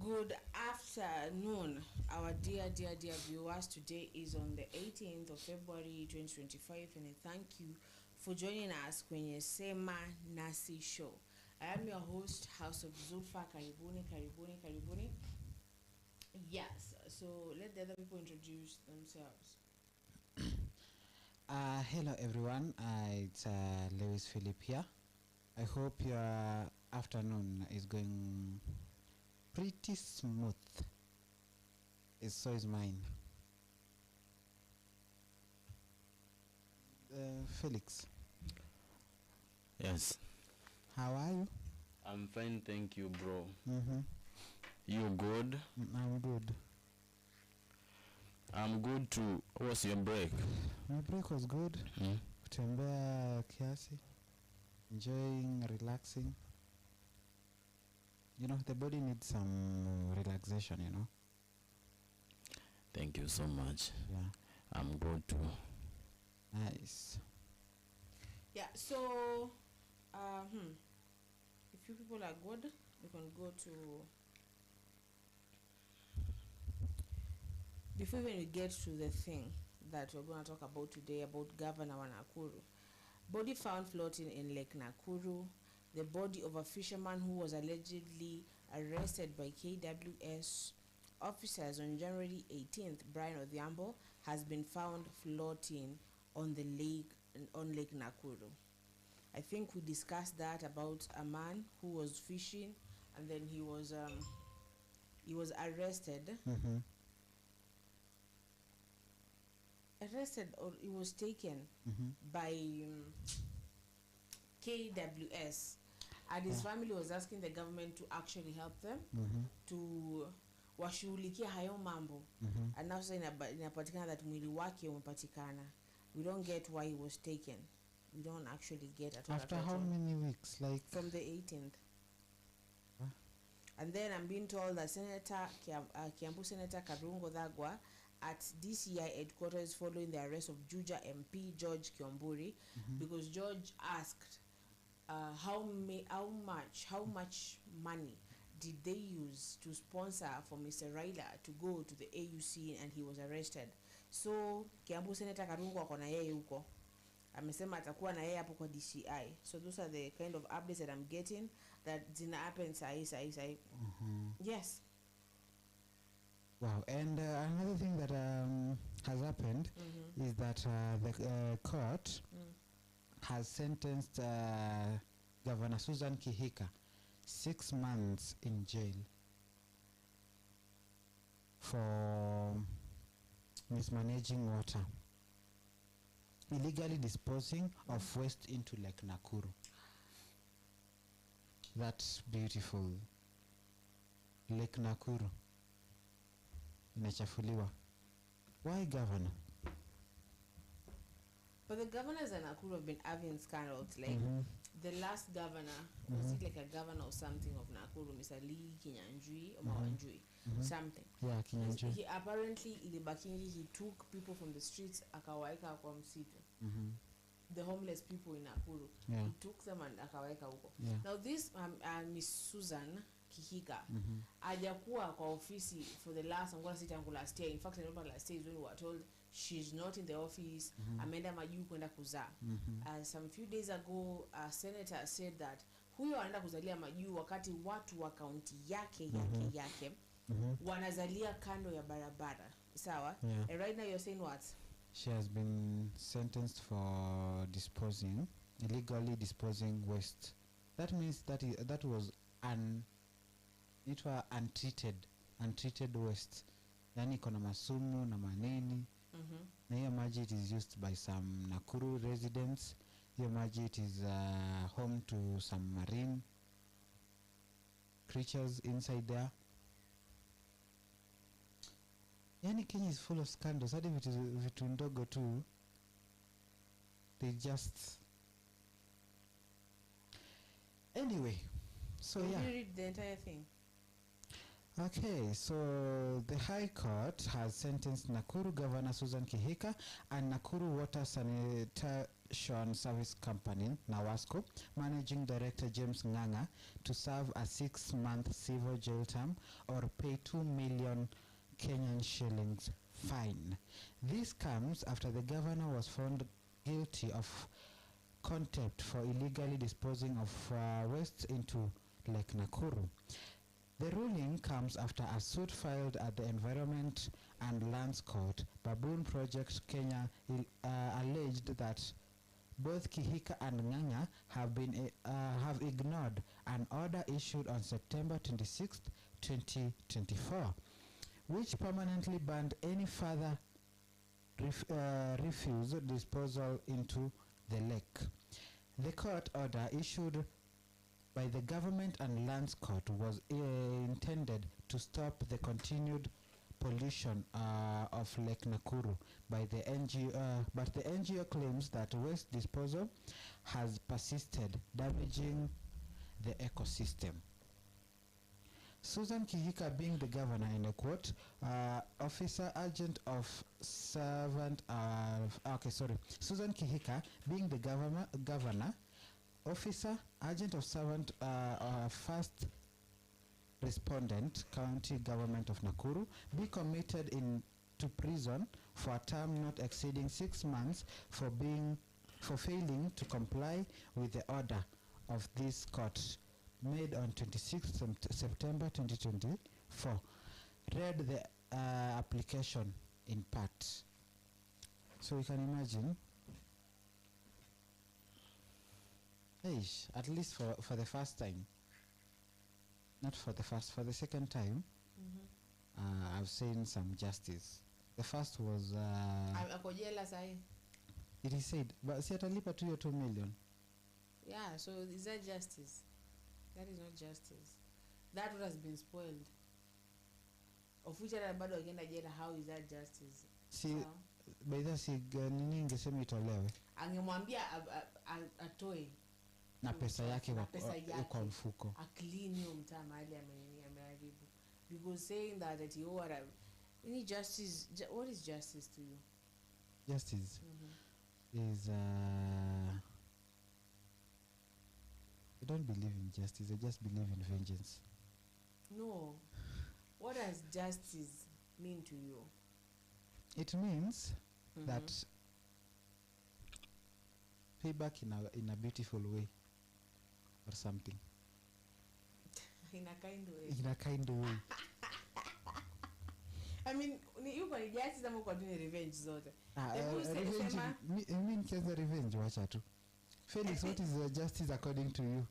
Good afternoon, our dear viewers. Today is on the 18th of February 2025, and I thank you for joining us kwenye Sema Nasi Show. I am your host, House of Zulfa. Karibuni. Yes, so let the other people introduce themselves. Hello everyone, it's Lewis Philip here. I hope your afternoon is going pretty smooth. So is mine. Felix. Yes. How are you? I'm fine, thank you, bro. You good? I'm good. I'm good too. How was your break? My break was good. Kutembea kiasi. Enjoying, relaxing. You know, the body needs some relaxation, you know. Thank you so much. Yeah. I'm good too. Nice. Yeah, so if you people are good, you can go to, before we get to the thing that we're going to talk about today, about Governor wa Nakuru. Body found floating in Lake Nakuru. The body of a fisherman who was allegedly arrested by KWS officers on January 18th, Brian Odhiambo, has been found floating on the lake, on Lake Nakuru. I think we discussed that about a man who was fishing, and then he was arrested. Arrested, or he was taken by KWS, and his family was asking the government to actually help them to washughulikia hayo mambo, and now inapatikana that mwili wake umepatikana. We don't get why he was taken. We don't actually get at all. After how many weeks? Like from the 18th. And then I'm being told that Senator Kiambu Senator Karungo Dhagwa at DCI headquarters following the arrest of Juja MP George Kiomburi, because George asked how much money did they use to sponsor for Mr. Raila to go to the AUC, and he was arrested. So Kiambu Senator Karungo ako na yeye huko, amesema atakuwa na yeye hapo kwa DCI. So those are the kind of updates that I'm getting, that zina happen sahi. Yes. Wow. And another thing that has happened is that the court has sentenced Governor Susan Kihika 6 months in jail for mismanaging water, illegally disposing of waste into Lake Nakuru. That's beautiful. Lake Nakuru inachafuliwa. Why, Governor? But the governors in Nakuru have been having scandals. Like the last governor, was it like a governor or something of Nakuru, Mr. Lee Kinyanjui or Mawanjui, something. Yeah, Kinyanjui. He apparently, he took people from the streets, akawaeka kwa msitu. The homeless people in Nakuru. Yeah. He took them and akawaeka huko. Yeah. Now this Miss Susan Kihika hajakuwa kwa ofisi for the last, I'm going to say tangu last year. In fact, I remember last year is when we were told she's not in the office. Ameenda majuu kwenda kuzaa. Some few days ago, a senator said that huyo anaenda kuzalia majuu wakati watu wa kaunti yake wanazalia kando ya barabara. Sawa? Yeah. And right now you're saying what? She has been sentenced for illegally disposing waste. That means that was untreated waste. Yani kona masumu na manini. Na hiyo maji, it is used by some Nakuru residents. Hiyo maji, it is home to some marine creatures inside there. Yani Kenya is full of scandals. Hadi vitu ndogo tu, they just... Anyway, so Did yeah. you read the entire thing? Okay, so the High Court has sentenced Nakuru Governor Susan Kihika and Nakuru Water Sanitation Service Company, Nawasco, Managing Director James Nganga to serve a 6-month civil jail term or pay 2 million Kenyan shillings fine. This comes after the governor was found guilty of contempt for illegally disposing of waste into Lake Nakuru. The ruling comes after a suit filed at the Environment and Lands Court, Baboon Project Kenya, alleged that both Kihika and Nganga have ignored an order issued on September 26, 2024, which permanently banned any further refuse disposal into the lake. The court order issued by the Government and Lands Court was intended to stop the continued pollution of Lake Nakuru by the NGO, but the NGO claims that waste disposal has persisted, damaging the ecosystem. Susan Kihika, being the governor, in a quote, officer agent of servant Susan Kihika, being the governor, officer, agent of servant, first respondent, county government of Nakuru, be committed to prison for a term not exceeding 6 months for failing to comply with the order of this court made on 26 September 2024. Read the application in part. So you can imagine, at least for the first time, not for the second time, I've seen some justice. The first was it is said, but si atalipa tu hiyo 2 million. Yeah, so is that justice? That is not justice. That would has been spoiled. Of which bado agenda jela, how is that justice? By that nini ingesema itolewe. Angemwambia atoe na pesa yake kwa mfuko. A clean hiyo mtaa mahali ameharibu. Because saying that he any justice, what is justice to you? Justice is I don't believe in justice, I just believe in vengeance. No. What does justice mean to you? It means that payback in a beautiful way or something. In a kind way. In a kind way. I mean, you can justice ama kwa duni revenge zote. Revenge kiasi revenge wacha tu. Felix, what is justice according to you?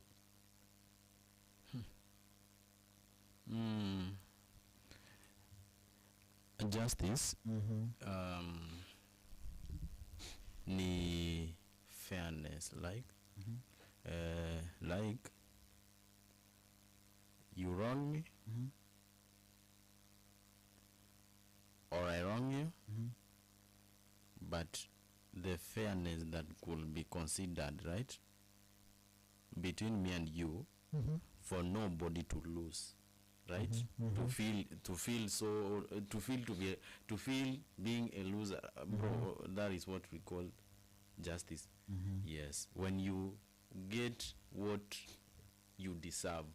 Justice ni fairness, like you wrong me or I wrong you, but the fairness that could be considered, right, between me and you, for nobody to lose, right? To feel being a loser, bro. That is what we call justice. Yes, when you get what you deserve,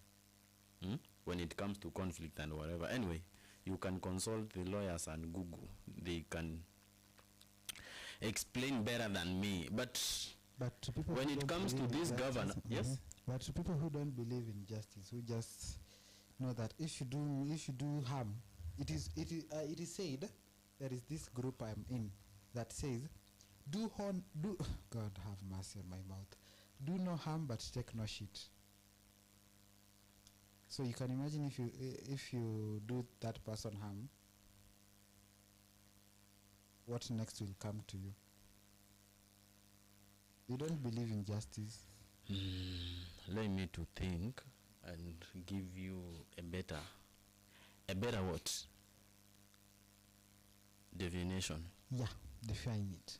when it comes to conflict and whatever. Anyway, you can consult the lawyers and Google. They can explain better than me. But to people when it comes to this governor, yes. But to people who don't believe in justice, who just know that if you do harm, it is said, there is this group I'm in that says, God have mercy on my mouth, do no harm but take no shit. So you can imagine if you do that person harm, what next will come to you? You don't believe in justice. Let me to think and give you a better what? Definition. Yeah, define it.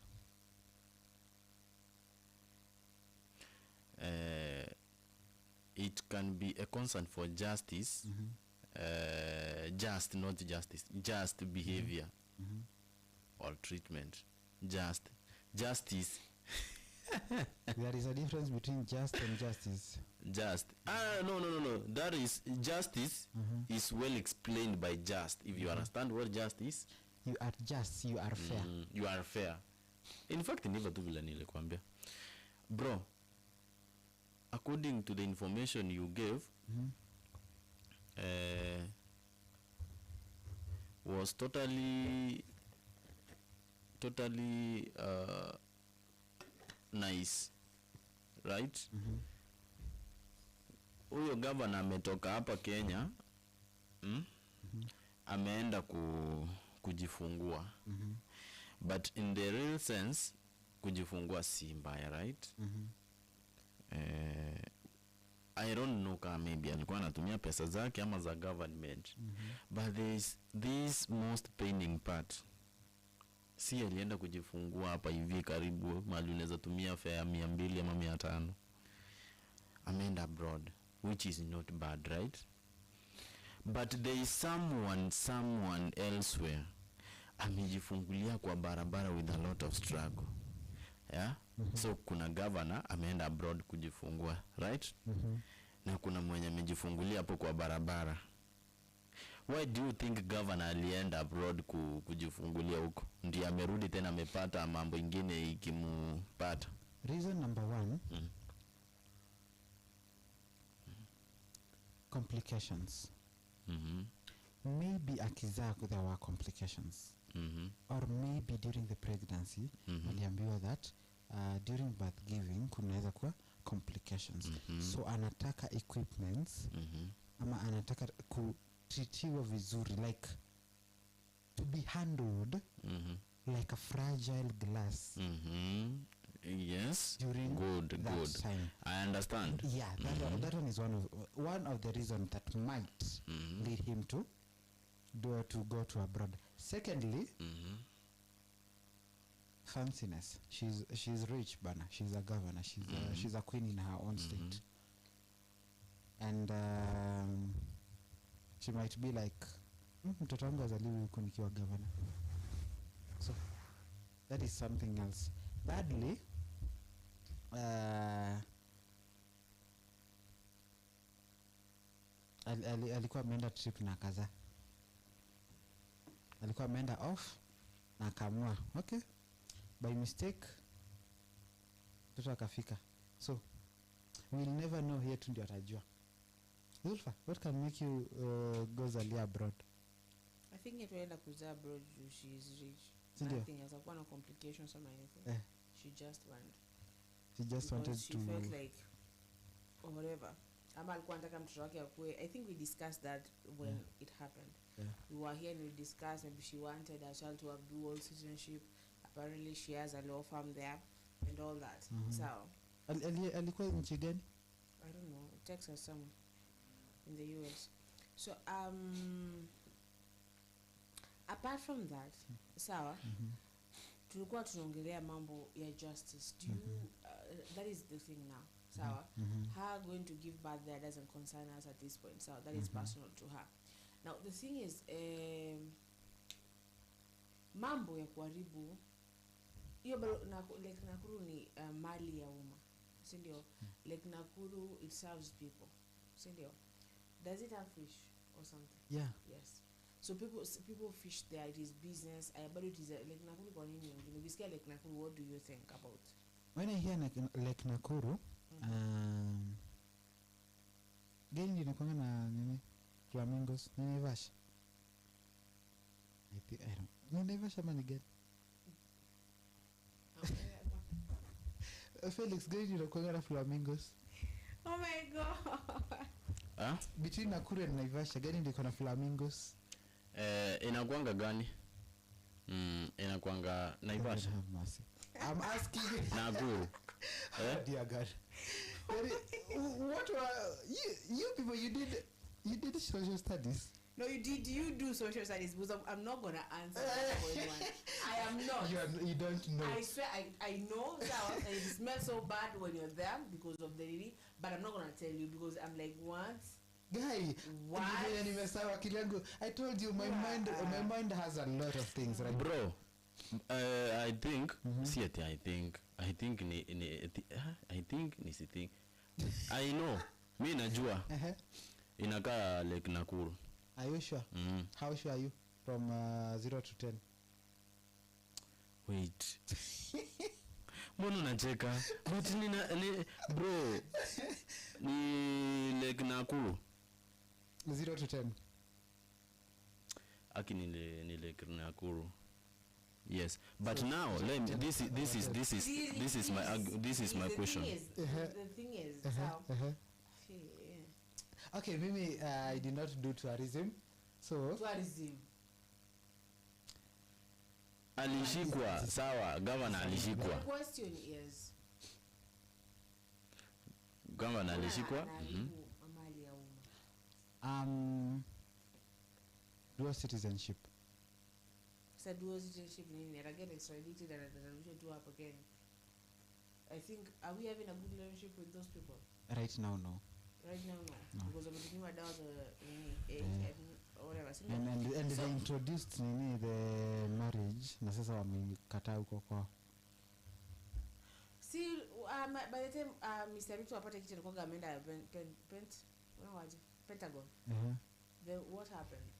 It can be a concern for justice just, not justice, just behavior or treatment. Justice. There is a difference between just and justice. No, that is justice. Is well explained by just. If you understand what justice, You are just, you are fair. You are fair. In fact, never tu vile nilikwambia, bro, according to the information you gave, was totally nice, right? Huyo governor ametoka hapa Kenya, ameenda kujifungua. But in the real sense, kujifungua si mbaya, right? I don't know kama maybe alikuwa anatumia pesa zake ama za government. But there is this most paining part. Si alienda kujifungua hapa hivi karibu mahali unaweza tumia fare 200 ama 500. Ameenda abroad, which is not bad, right? But there is someone elsewhere amejifungulia kwa barabara with a lot of struggle. Yeah? So kuna governor ameenda abroad kujifungua, right? Na kuna mwenye amejifungulia hapo kwa barabara. Why do you think governor alienda abroad kujifungulia huko? Ndiye amerudi tena amepata mambo ingine ikimpata. Reason number 1, complications. Maybe akizaa there were complications. Or maybe during the pregnancy aliambiwa that during birth giving kunaweza kuwa complications. So anataka equipments ama anataka kutritiwa vizuri, like to be handled like a fragile glass. Yes. During good time. I understand. Yeah, that one is one of the reasons that might lead him to go to abroad. Secondly, fanciness. She's rich, bana. She's a governor. She's a queen in her own state. And she might be like, mtoto wangu azaliwe huko nikiwa governor. So that is something else. Thirdly, alikuwa ameenda trip na kaza. Alikuwa ameenda off na akamua. Okay. By mistake mtoto akafika. So we'll never know, here tu ndio atajua. Zulfa, what can make you go zalia abroad? I think it will kuzaa abroad, she is rich. Sindio? Nothing else, like one of complications or anything. She just went. She just because wanted she to felt like or whatever. Ama alikuwa anataka mtoto wake akue. I think we discussed that when it happened. We were here and we discussed maybe she wanted her child to have dual citizenship. Apparently she has a law firm there and all that. So alikuwa nchi gani? I don't know, Texas somewhere in the US. So apart from that, sawa, tulikuwa tunaongelea mambo ya justice. Do you that is the thing now. Sawa, her going to give birth there doesn't concern us at this point. So that is personal to her. Now the thing is, mambo ya kuharibu hiyo like Nakuru ni mali ya umma, si ndio? Like Nakuru, it serves people, si ndio? Does it have fish or something? Yeah. Yes. So people fish there, it is business. But it is like Nakuru kwa nini nyingine? Ukisikia like Nakuru, what do you think about? When I hear like Nakuru, gani inakuanga na nini? Flamingos, Naivasha. I don't. Naivasha mani gani? Felix, gani inakuanga na flamingos? Oh my god. Between Nakuru and Naivasha, gani ndiko na flamingos? Inakuanga gani? Inakuanga Naivasha. I'm asking you. Nakuru. Dear God. What were you people, you did social studies? No, you do social studies, because I'm not gonna answer that for anyone. I am not. You don't know. I swear I know that it smells so bad when you're there because of the lady, but I'm not gonna tell you because I'm like, what? Guy, What? nimesawa akili yangu. I told you my mind has a lot of things, right? Bro, I think see it, I think ni si think I know mi najua inakaa like Nakuru. Are you sure? How sure are you from 0 to 10? Wait. Mbona unacheka? But bro ni like Nakuru 0 to 10. Aki ni like Nakuru. Yes, but so now let me, this is my question. The thing is okay, Mimi, I did not do tourism, so tourism alishikwa sawa, governor alishikwa. The question is governor alishikwa mali ya umma. Dual citizenship. Sa dual citizenship nini again extradited and resolution to up again. I think, are we having a good relationship with those people? Right now, no. Right now, no. Because I'm thinking about or whatever. And they introduced the marriage na sasa wamekataa huko kwao. See, by the time Mr. Ruto apata kitu alikuwa ameenda Pentagon. Then what happened?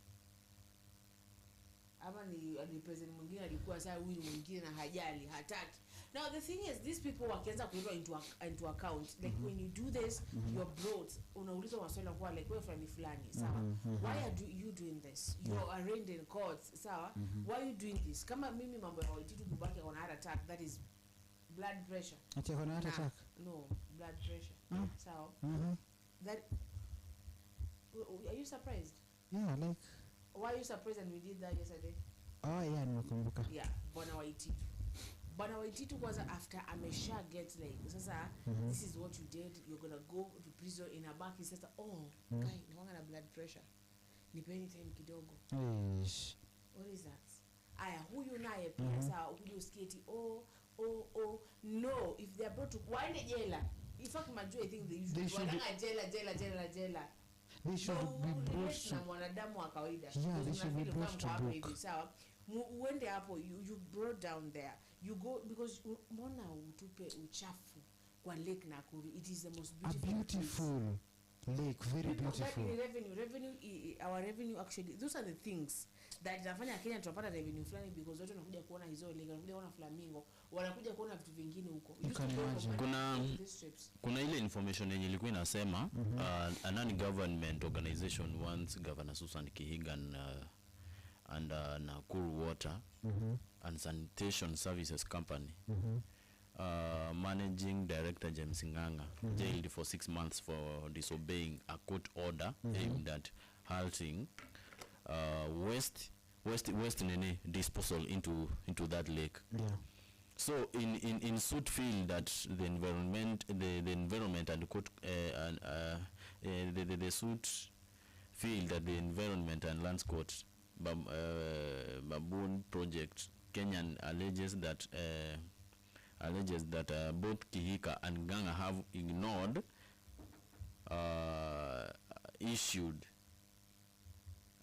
Ama ni president mwingine alikuwa saa huyu mwingine na hajali hataki. Now the thing is, these people wakianza kuitwa into account, like when you do this, you're brought, unaulizwa maswali kwa like wewe fulani fulani, sawa? Why are you doing this? You're arraigned in courts, sawa? Why are you doing this? Kama mimi mambo ya waititu kubaki on heart attack, that is blood pressure. Ati on heart attack? No, blood pressure. Sawa? That, are you surprised? Yeah, like, why are you surprised and we did that yesterday? Oh yeah, nimekumbuka. Yeah, Bwana Waititu was after amesha get like sasa this is what you did, you're gonna go to prison in a back. He says guy naona na blood pressure, nipeni time kidogo. What is that? Aya huyu naye pia saa huyu sketi no, if they are brought to waende jela. In fact majua I think they should jela. They should be brought to mwanadamu wa kawaida. Yeah, they should be brought to book. Sawa, uende hapo, you brought down there, you go, because mbona utupe uchafu kwa Lake Nakuru? It is the most beautiful lake, very beautiful. Our revenue actually, those are the things that inafanya Kenya tupata revenue fulani, because watu wanakuja kuona hizo lake, wanakuja kuona flamingo, wanakuja kuona vitu vingine huko. Kuna ile information yenye ilikuwa inasema a non-government organization wants Governor Susan Kihika and Nakuru Water and Sanitation Services Company managing director James Nganga jailed for 6 months for disobeying a court order aimed at halting waste disposal into that lake. Yeah. So in suit feel that the environment and court the suit feel that the Environment and Lands Court Baboon Project Kenyan alleges that both Kihika and Nganga have ignored issued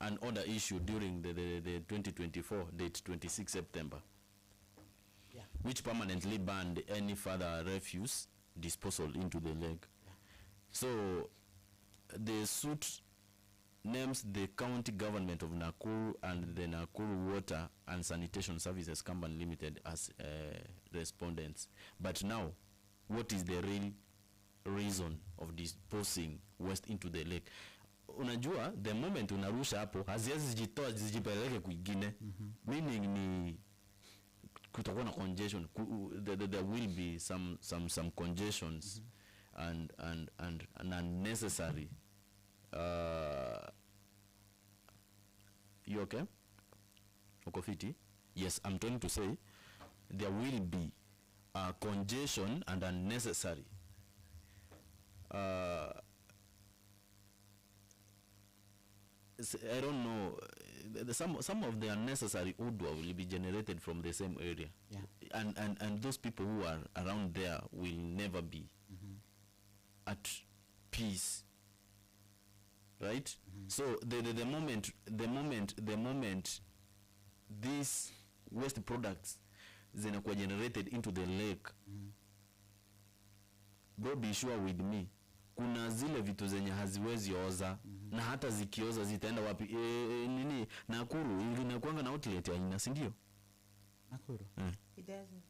an order issued during the 2024 date 26 September, which permanently banned any further refuse disposal into the lake. So the suit names the county government of Nakuru and the Nakuru Water and Sanitation Services Company Limited as respondents. But now, what is the real reason of disposing waste into the lake? Unajua, the moment unarusha hapo, haziwezi zijitoa zijipeleke kwingine. Meaning ni kutakuwa na congestion. There will be some congestions and unnecessary. You okay? Okofiti? Yes, I'm trying to say there will be congestion and unnecessary I don't know, some of the unnecessary odor will be generated from the same area. And those people who are around there will never be at peace. right? So the moment these waste products zinakuwa generated into the lake, bro, be sure with me, kuna zile vitu zenye haziwezi oza, na hata zikioza zitaenda wapi? Nini Nakuru inakuanga na outlet ya ina, si ndio? Nakuru It doesn't.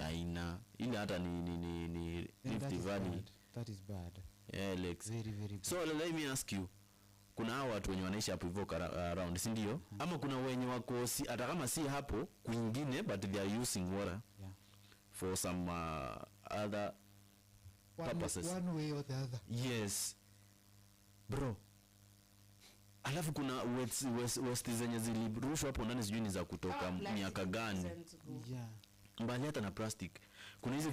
Aina ile hata ni Rift Valley. That is bad. Yeah, lakes. Very very bad. So let me ask you, kuna hao watu wenye wanaishi hapo hivyo around, si ndio? Ama kuna wenye wako si hata kama si hapo kwingine, but they are using water for some other purposes. One way or the other. Yes bro. Alafu kuna west zenye zilirushwa hapo ndani, sijui ni za kutoka miaka gani. Yeah. Mbali hata na plastic, kuna hizi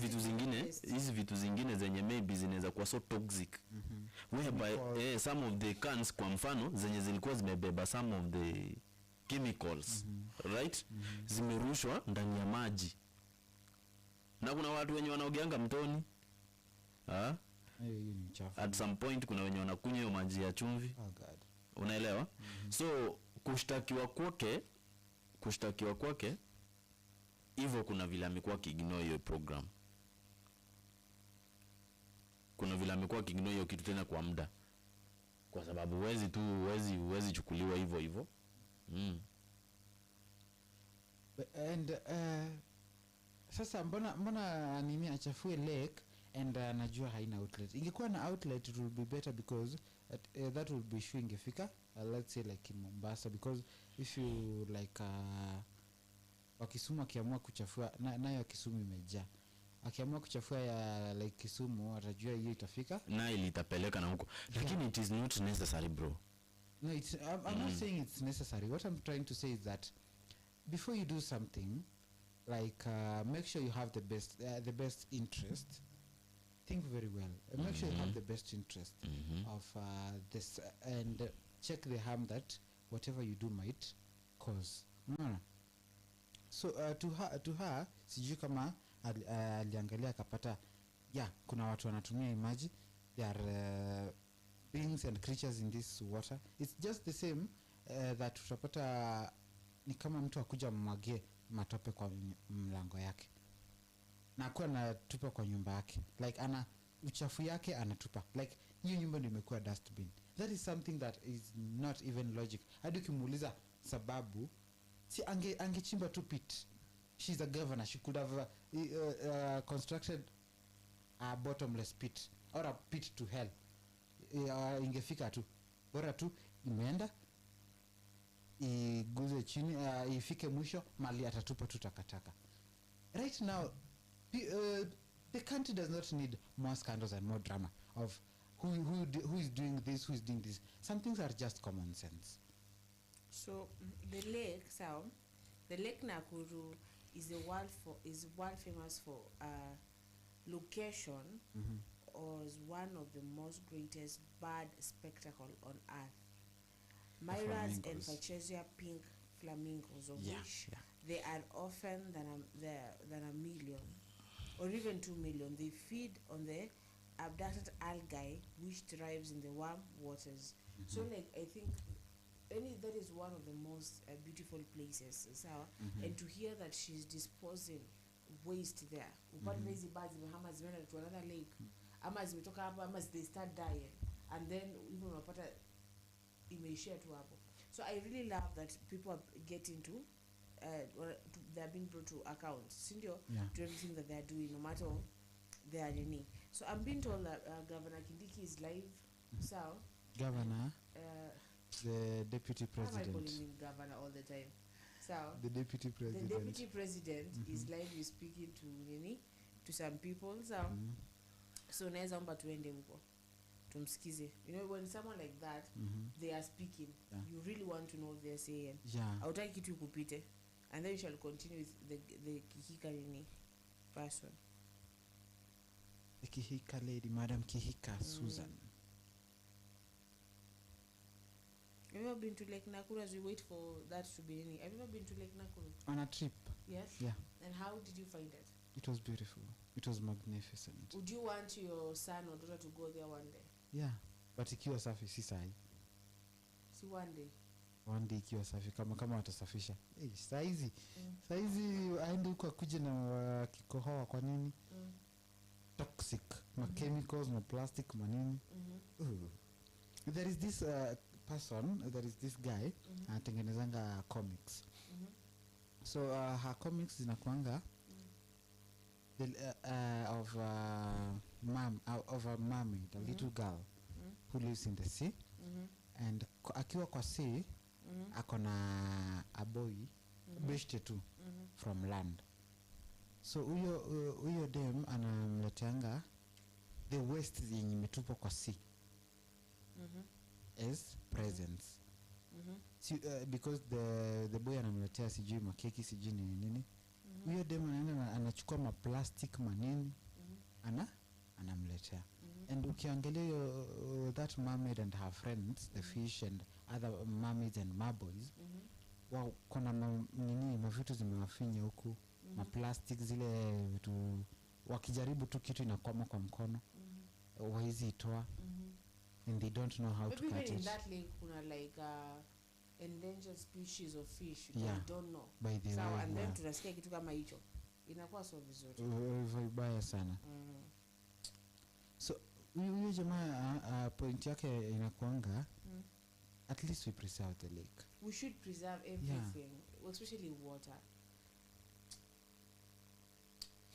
vitu zingine zenye maybe zinaweza kuwa so toxic, whereby some of the cans kwa mfano zenye zilikuwa zimebeba some of the chemicals, right, zimerushwa ndani ya maji, na kuna watu wenye wanaogeanga mtoni. At some point kuna wenye wanakunywa hiyo maji ya chumvi. Oh God. Unaelewa? So kushtakiwa kwake hivyo, kuna vile amekuwa kiignore hiyo program, kuna vile amekuwa kiignore hiyo kitu tena kwa muda, kwa sababu huwezi chukuliwa hivyo. And sasa mbona nini achafue lake and najua haina outlet. Ingekuwa na outlet it would be better, because that would be sure ingefika let's say like in Mombasa, because if you like wakisumu akiamua kuchafua nayo Kisumu imejaa, akiamua kuchafua ya like Kisumu atajua hiyo itafika na ili itapeleka na huko, lakini it is not necessary bro. No, I'm not saying it's necessary. What I'm trying to say is that before you do something, like make sure you have the best interest. Think very well. Make sure you have the best interest of this, and check the harm that whatever you do might cause. So to her sijui kama aliangalia akapata kuna watu wanatumia imaji, there are beings and creatures in this water. It's just the same that utapata ni kama mtu akuja mwagie matope kwa mlango yake na akuwa anatupa kwa nyumba yake, like ana uchafu yake anatupa, like hiyo nyumba ndio imekuwa dustbin. That is something that is not even logic. Hadi ukimuuliza sababu, si angechimba tu pit. She's a governor, she could have constructed a bottomless pit or a pit to hell. Ingefika tu, bora tu imeenda iguze chini, ifike mwisho mali atatupa tu takataka. Right now the country does not need more scandals and more drama of who is doing this, who is doing this. Some things are just common sense. So the lake Nakuru is world famous for location, or is one of the most greatest bird spectacle on earth. Myras and Fachesia pink flamingos, of which they are often than a million or even 2 million. They feed on the abducted algae which thrives in the warm waters. So like I think that is one of the most beautiful places. So and to hear that she's disposing waste there, these birds to another lake, they start dying, and then even unapata imeishia tu hapo. So I really love that people are getting to they're being brought to account, sindio, to everything that they're doing, no matter their need. So I'm being told that Governor Kindiki is live. So Governor, the deputy president. Why am I calling him governor all the time? So the deputy president. The deputy president is live speaking to some people. So naweza omba tuende huko tumsikize. You know, when someone like that they are speaking, you really want to know what they're saying. Hautaki kitu ikupite, and then you shall continue with the Kihika person. The Kihika lady, Madam Kihika Susan. Have you ever been to Lake Nakuru as we wait for that to be any? Have you ever been to Lake Nakuru? On a trip. Yes? Yeah. And how did you find it? It was beautiful. It was magnificent. Would you want your son or daughter to go there one day? Yeah. But ikiwa safi si sahi. si one day ikiwa safi kama watasafisha. Saizi aende huko akuje na kikohoa kwa nini? Toxic chemicals na plastic manini. There is this guy anatengenezanga comics. So her comics zinakuanga of a mermaid, a little girl who lives in the sea, and akiwa kwa sea akona a boy beshte tu from land. So huyo dem anamleteanga the waste yenye imetupwa kwa sea as presents. Because the boy anamletea sijui makeki sijui nini. Huyo dem anaenda anachukua maplastic manini anamletea. And ukiangalia that mermaid and her friends, the fish and other mermaids and marboys, kuna mavitu zimewafinya huku, maplastic zile vitu, wakijaribu tu kitu inakwama kwa mkono, wawezi itoa, and they don't know how to cut it. Maybe in that lake kuna like endangered species of fish, you don't know. By the way, and then tunasikia kitu kama hicho, inakuwa so vizuri. Vibaya sana. So huyu jamaa point yake inakuanga at least we preserve the lake. We should preserve everything, especially water.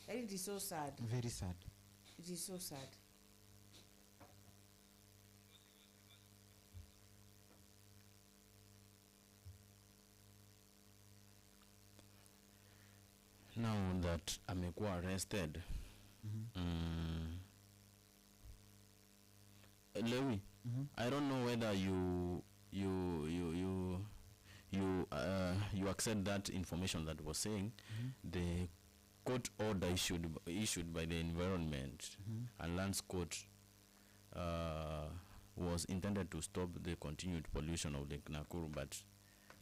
And it is so sad. Very sad. It is so sad. Now that amekuwa arrested, Lewi, I don't know whether you accept that information that was saying the court order issued by the Environment and Lands Court was intended to stop the continued pollution of Lake Nakuru, but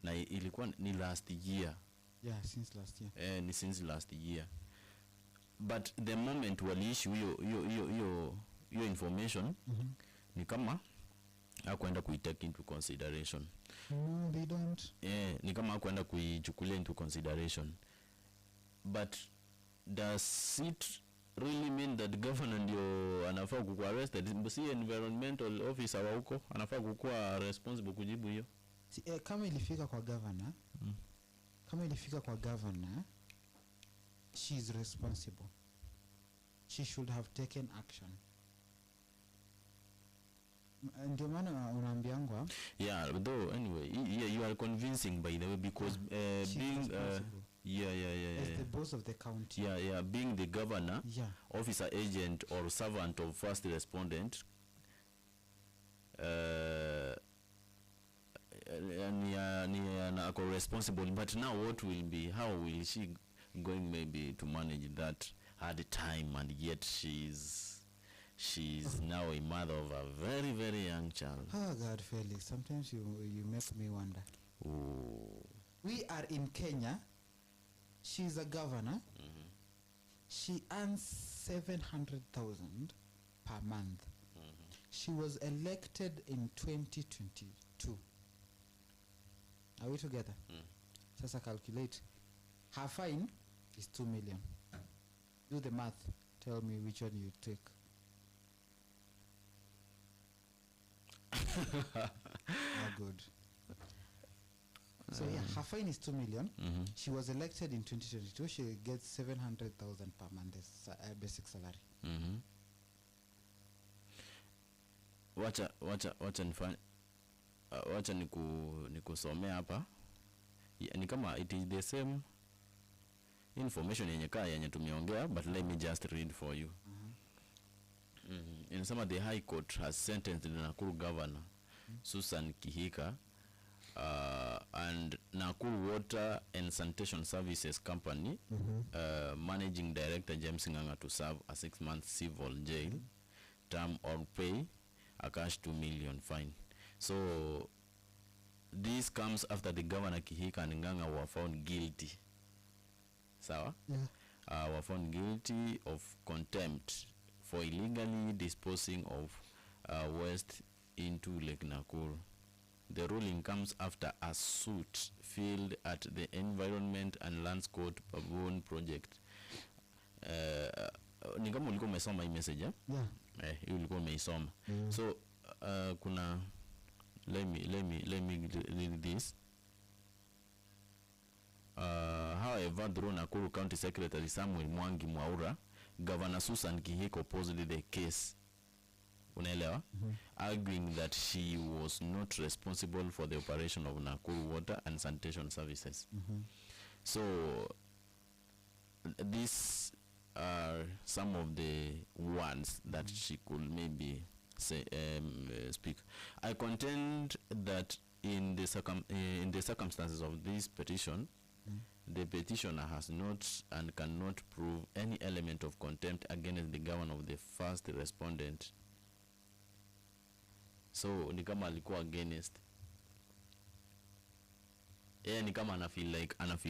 na ilikuwa ni last year. Yeah, since last year. Since last year. But the moment wali issue your information, ni kama hakwenda kuitake into consideration. No, they don't. Ni kama hakwenda kuichukulia into consideration. But does it really mean that governor ndio anafaa kukuwa arrested? Si environmental officer wa huko anafaa kukuwa responsible kujibu hiyo? Kama ilifika kwa governor, she is responsible. She should have taken action. Ndio maana unaambiangwa. Yeah, though anyway, you are convincing by the way, because being as the boss of the county. Being the governor, officer, agent or servant of first respondent, and responsible. But now what will be, how will she going maybe to manage that at the time, and yet she's now a mother of a very, very young child. Oh God, Felix, sometimes you make me wonder. Ooh. We are in Kenya. She's a governor. She earns 700,000 per month. She was elected in 2022. Are we together? Sasa calculate. Her fine is 2 million. Do the math. Tell me which one you take. Good. So her fine is 2 million. She was elected in 2022. She gets 700,000 per month as basic salary. Wacha nikusomea hapa. Ni kama it is the same information yenye tumeongea, but let me just read for you. Inasema the High Court has sentenced the Nakuru Governor Susan Kihika and Nakuru Water and Sanitation Services Company Managing Director James Nganga to serve a 6-month civil jail term or pay a cash 2 million fine. So this comes after the Governor Kihika and Nganga were found guilty. Sawa? Were found guilty of contempt for illegally disposing of waste into Lake Nakuru. The ruling comes after a suit filed at the Environment and Lands Court Pavon project. Ni kama ulikuwa umesoma hii message Yeah. Hiyo ulikuwa umeisoma. So kuna let me read this. However, through Nakuru County Secretary Samuel Mwangi Mwaura, Governor Susan Kihika opposed the case. Unaelewa? Arguing that she was not responsible for the operation of Nakuru Water and Sanitation Services. So these are some of the ones that she could maybe say speak. I contend that in the circumstances of this petition, the petitioner has not and cannot prove any element of contempt against the governor of the first respondent. So ni kama alikuwa against. Ni kama ana feel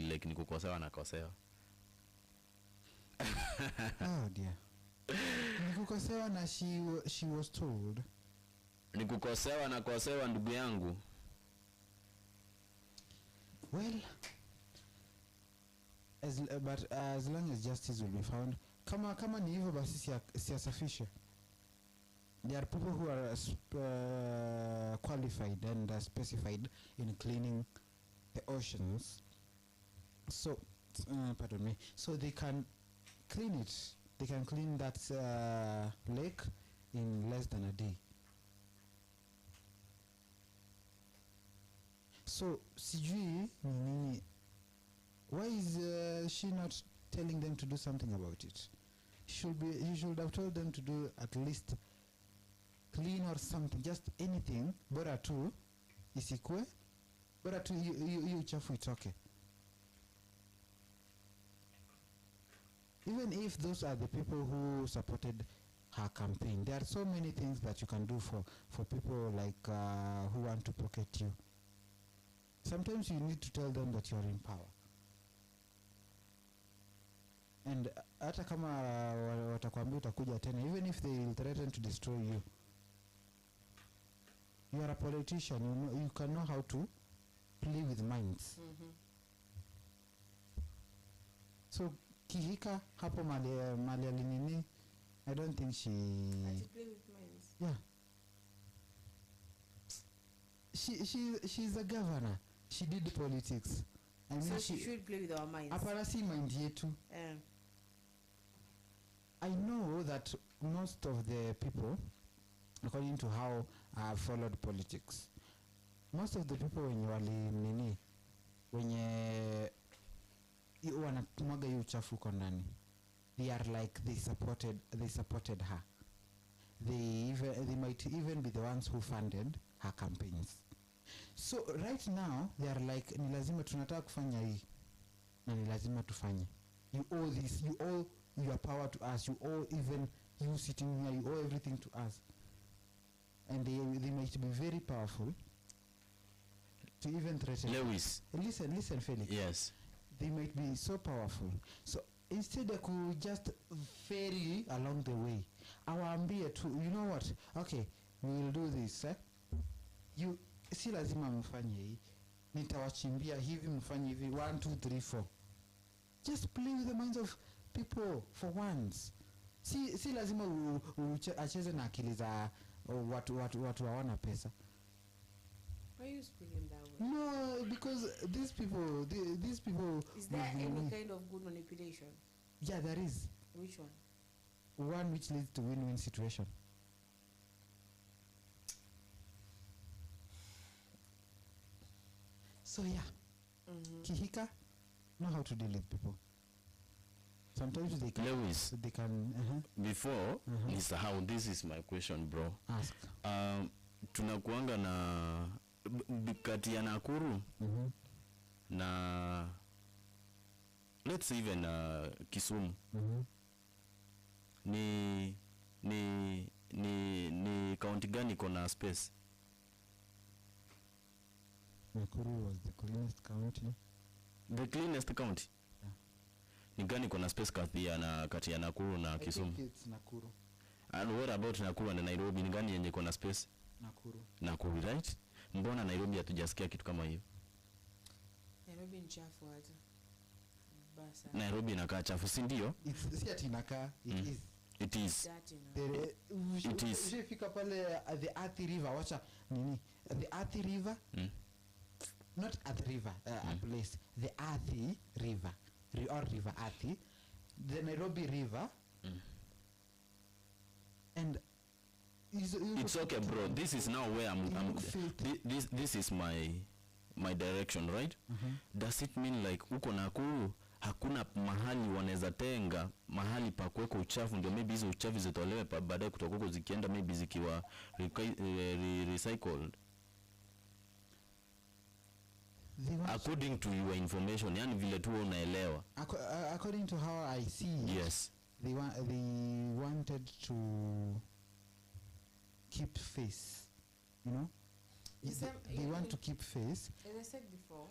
like ni kukosewa na kosewa. Oh dear. Ni kukosewa na she was told. Ni kukosewa na kosewa ndugu yangu. Well, but as long as justice will be found, kama ni hivyo basi siyasafishe. There are people who are qualified and specified in cleaning the oceans. So, pardon me. So they can clean it. They can clean that lake in less than a day. So, sijui nini. Why is she not telling them to do something about it? You should have told them to do at least clean or something, just anything. Bora tu isikue, bora tu hiyo uchafu itoke. Even if those are the people who supported her campaign, there are so many things that you can do for people like who want to pocket you. Sometimes you need to tell them that you are in power. And hata kama watakwambia utakuja tena, even if they threaten to destroy you, you are a politician. You can know how to play with minds. So Kihika hapo mali alinini, I don't think she had to play with minds. Yeah. She's a governor. She did politics. I mean, so she should play with our minds. Apara si mind yetu. I know that most of the people, according to how I have followed politics, most of the people wenye wanamwaga yu uchafu kwa ndani, they are like they supported her. They might even be the ones who funded her campaigns. So right now they are like, ni lazima tunataka kufanya hii na ni lazima tufanye. You owe this, you owe your power to us, you owe even you sitting here, you owe everything to us. And they might be very powerful to even threaten. Lewis. Listen, Felix. Yes. They might be so powerful. So instead they could just ferry along the way. Awaambie tu, you know what? Okay, we will do this. You si lazima mfanye hii. Nitawachimbia hivi mfanye hivi 1 2 3 4. Just play with the minds of people for once. Si lazima acheze na akili za watu hawana pesa. Why are you speaking that way? No, because these people. Is there any kind of good manipulation? Yeah, there is. Which one? One which leads to win-win situation. So yeah, Kihika know how to deal with people. Sometimes they can. Lewis, they can. Before how this is my question, bro. Ask. Tunakuanga na kati ya Nakuru na let's even Kisumu. Ni county gani kona space? Nakuru was the cleanest county. The cleanest county? Yeah. Ni gani kona space kati ya Nakuru na Kisumu? I think it's Nakuru. And what about Nakuru and Nairobi? Ni gani yenye kona space? Nakuru. Nakuru, right? Mbona Nairobi hatujasikia kitu kama hiyo? Nairobi ni chafu hata. Basa. Nairobi inakaa chafu, si ndio? Si ati inakaa, it is. It is. It is. Ushafika pale the Athi River, wacha nini? The Athi River? Not Athi River, a place. The Athi River. Or River Athi. The Nairobi River. And it's okay, bro. This is now where this is my direction, right? Does it mean like uko Nakuru hakuna mahali wanaweza tenga mahali pa kuweka uchafu, ndio maybe hizo uchafu zitolewe baadaye kutoka huko zikienda maybe zikiwa recycled according to your information, yani vile tu unaelewa? According to how I see, yes, they wanted to keep face, you know. They want to keep face. As I said before,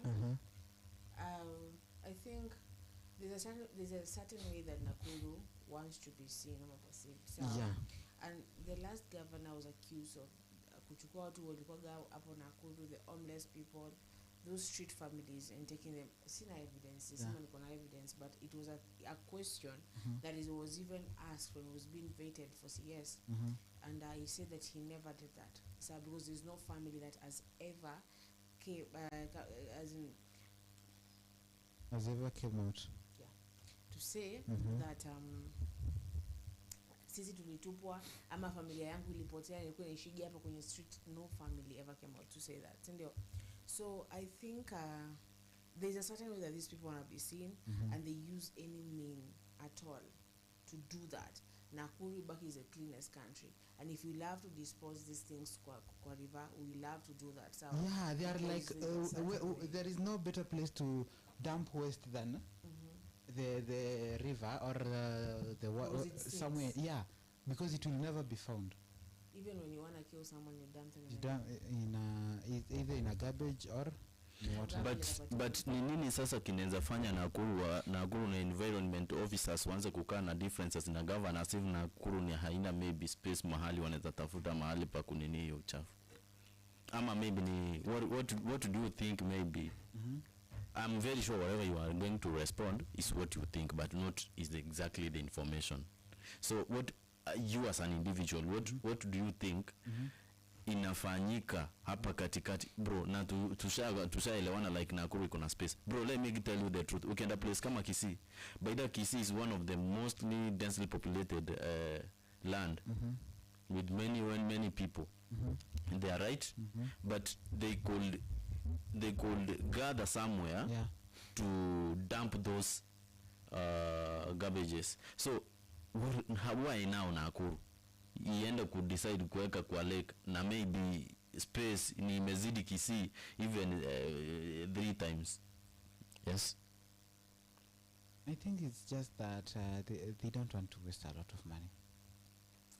I think there's a certain way that Nakuru wants to be seen or perceived. So, yeah. And the last governor was accused of kuchukua watu walikuwa hapo Nakuru, the homeless people, those street families, and taking them. Sina evidence, someone niko na evidence, but it was a question that was even asked when it was being vetted for CS, and he said that he never did that. So because there's no family that has ever came came out. Yeah, to say that sisi tulitupwa ama familia yangu ilipotea nilikuwa nishigi hapa kwenye street, no family ever came out to say that, ndio. So I think there's a certain way that these people want to be seen, and they use any mean at all to do that. Nakuru Baki is the cleanest country, and if we love to dispose these things kwa river, we love to do that. So yeah, they are like there is no better place to dump waste than the river or somewhere. Yeah, because it will never be found. Even when you want to kill someone, you dump them either in a garbage or in water. But ni nini sasa kinaweza fanya Nakuru na environment officers waanze kukaa na differences na governors if Nakuru ni haina maybe space mahali wanaweza tafuta mahali pa kunini hiyo uchafu? Ama maybe ni what do you think maybe? I'm very sure whatever you are going to respond is what you think, but not is exactly the information. So what you as an individual, what do you think inafanyika hapa katikati, bro? Na tushaelewana like Nakuru iko na space, bro. Let me tell you the truth. Ukienda place kama Kisii, by the Kisii is one of the mostly densely populated land with many people. They are right, but they could gather somewhere to dump those garbages. So why now Nakuru iende ku decide kuweka kwa lake na maybe space ni imezidi Kisii even 3 times? Yes, I think it's just that they don't want to waste a lot of money.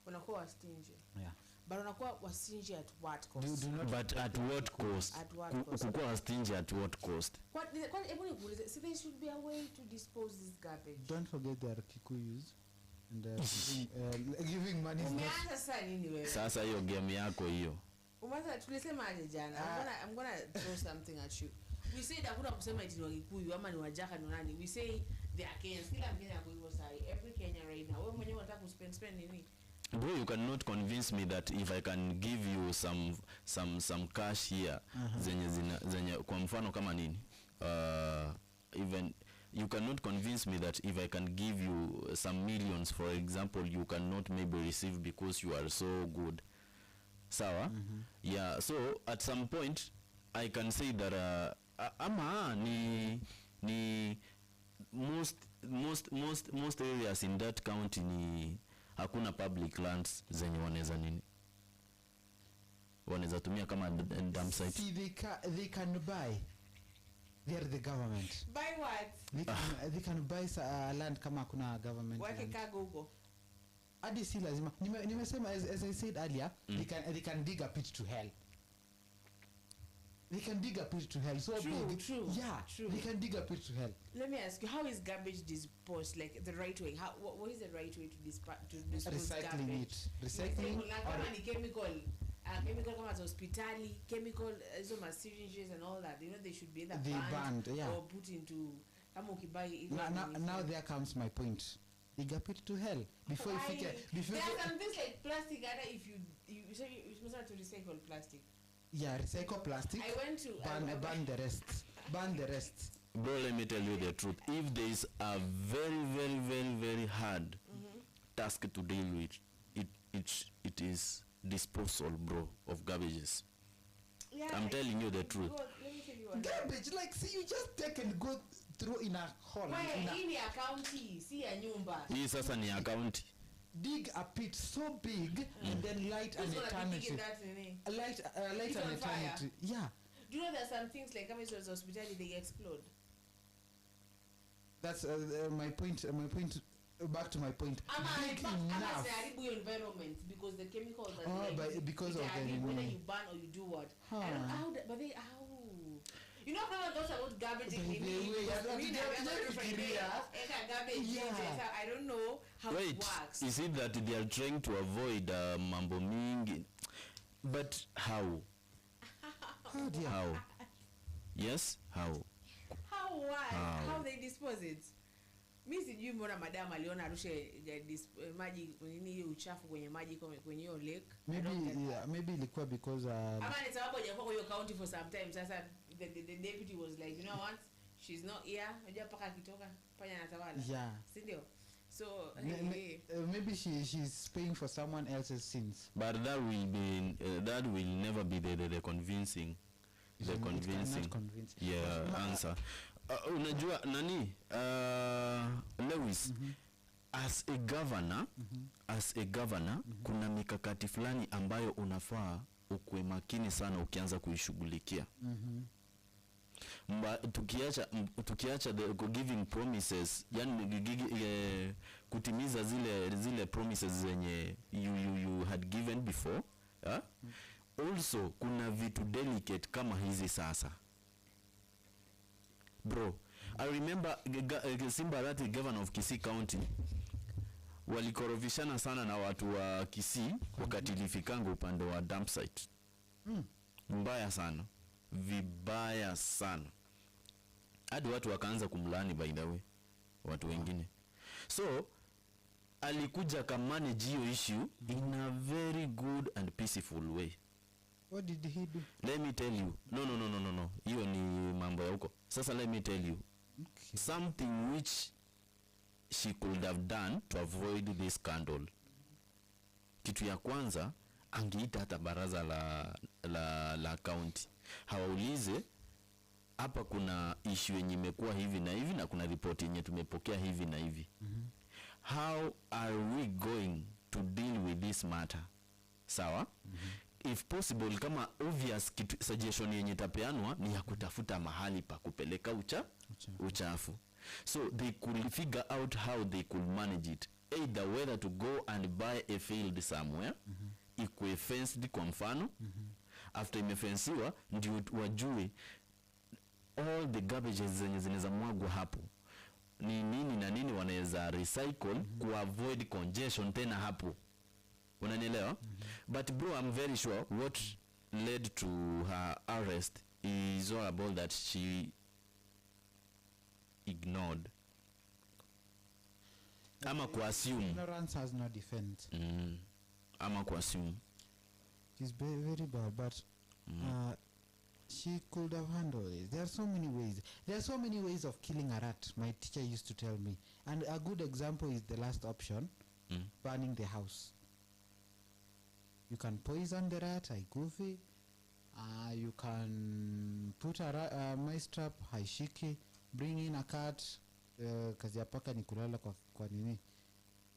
Unakuwa stingy. Yeah. But unakuwa stingy at what cost? But at what cost? Kukuwa stingy at what cost? So there should be a way to dispose this garbage. Don't forget there are Kikuyus and giving money. Umeanza sasa nini wewe? Sasa hiyo game yako hiyo. Umeanza tulisema aje jana? I'm gonna throw something at you. We say hakuna kusema eti ni Wakikuyu ama ni Wajaka ni nani. We say they are Kenyans. Kila Mkenya ako hivyo sasa. Every Kenya right now. Wewe mwenyewe unataka kuspend nini? Bro, you cannot convince me that if I can give you some cash here, zenye kwa mfano kama nini, even you cannot convince me that if I can give you some millions, for example, you cannot maybe receive because you are so good. Sawa? Yeah, so at some point I can say that ni most areas in that county ni hakuna public lands zenye wanaweza tumia kama dump site. See, they can buy. They are the government. Buy what? They can buy land kama hakuna government. Wake kago huko. Hadi si lazima. Nimesema as I said earlier, they can dig a pit to hell. They can dig a pit to hell. So true. Yeah, true. They can dig a pit to hell. Let me ask you, how is garbage disposed? Like the right way? What is the right way to dispose Recycling garbage? it. Recycling or any chemical. chemical kama za hospitali, chemical hizo syringes and all that, you know, they should be either banned yeah. or put into kama ukibai now there comes my point. Igap it to hell before you figure before there are some things like plastic, either if you say you must have to recycle plastic. Yeah, recycle plastic. I went to ban the rest. Ban the rest. Bro, let me tell you the truth. If there is a very, very, very, very hard task to deal with, it is disposal, bro, of garbages. Yeah, I'm telling you the truth. God, let me tell you what. Garbage, like, see, you just take and go through in a hole. In a county, see a nyumba. Hii sasa ni account. Dig a pit so big and then light an eternity. Light an eternity. Fire. Yeah. Do you know there are some things like coming to the hospitality, they explode? That's my point. My point. Back to my point. Big enough. Your environment because the chemicals are because of whether you burn or you do what. Huh. I don't know but they you know how those about garbage I don't know how it works. Is it that they are trying to avoid mambo mingi? But how? How? Yes? How? How they dispose it? Mimi sijui mbona madam aliona arushe maji nini uchafu kwenye maji kwenye hiyo lake. Maybe ilikuwa because ama ni sababu hajakuwa kwa hiyo county for some time. Sasa the deputy was like, you know what, she's not here, unajua paka akitoka panya anatawala. Yeah. Si ndio? So maybe she's paying for someone else's sins. But that will never be the convincing answer. Unajua nani Lewis, as a governor kuna mikakati fulani ambayo unafaa ukue makini sana ukianza kuishughulikia. Tukiacha the giving promises, yani kutimiza zile promises zenye you had given before, also kuna vitu delicate kama hizi sasa. Bro, I remember Simbarati, governor of Kisii County, walikorovishana sana na watu wa Kisii wakati ilifikanga upande wa dump site. Mbaya sana. Vibaya sana. Hadi watu wakaanza kumlaani by the way. Watu wengine. So, alikuja kamanage hiyo issue in a very good and peaceful way. What did he do? Let me tell you. No. Hiyo ni mambo ya huko. Sasa let me tell you. Okay. Something which she could have done to avoid this scandal. Kitu ya kwanza, angeita hata baraza la county. Hawaulize, hapa kuna issue yenye imekuwa hivi na hivi na kuna report yenye tumepokea hivi na hivi. How are we going to deal with this matter? Sawa? If possible, kama obvious suggestion yenye tapeanwa ni ya kutafuta mahali pa kupeleka uchafu. So they could figure out how they could manage it. Either whether to go and buy a field somewhere, ikue fenced kwa mfano, after imefensiwa, ndio wajue all the garbages zenye zinaweza mwagwa hapo. Ni nini na nini wanaweza recycle ku avoid congestion tena hapo. Unanielewa? But bro, I'm very sure what led to her arrest is all about that she ignored. Ama kuassume. Ignorance has no defense. Ama kuassume. It's very bad, but she could have handled it. There are so many ways. There are so many ways of killing a rat, my teacher used to tell me. And a good example is the last option, burning the house. You can poison the rat, haikufi. You can put a mice trap, haishiki. Bring in a cat. Kazi ya paka ni kulala kwa nini?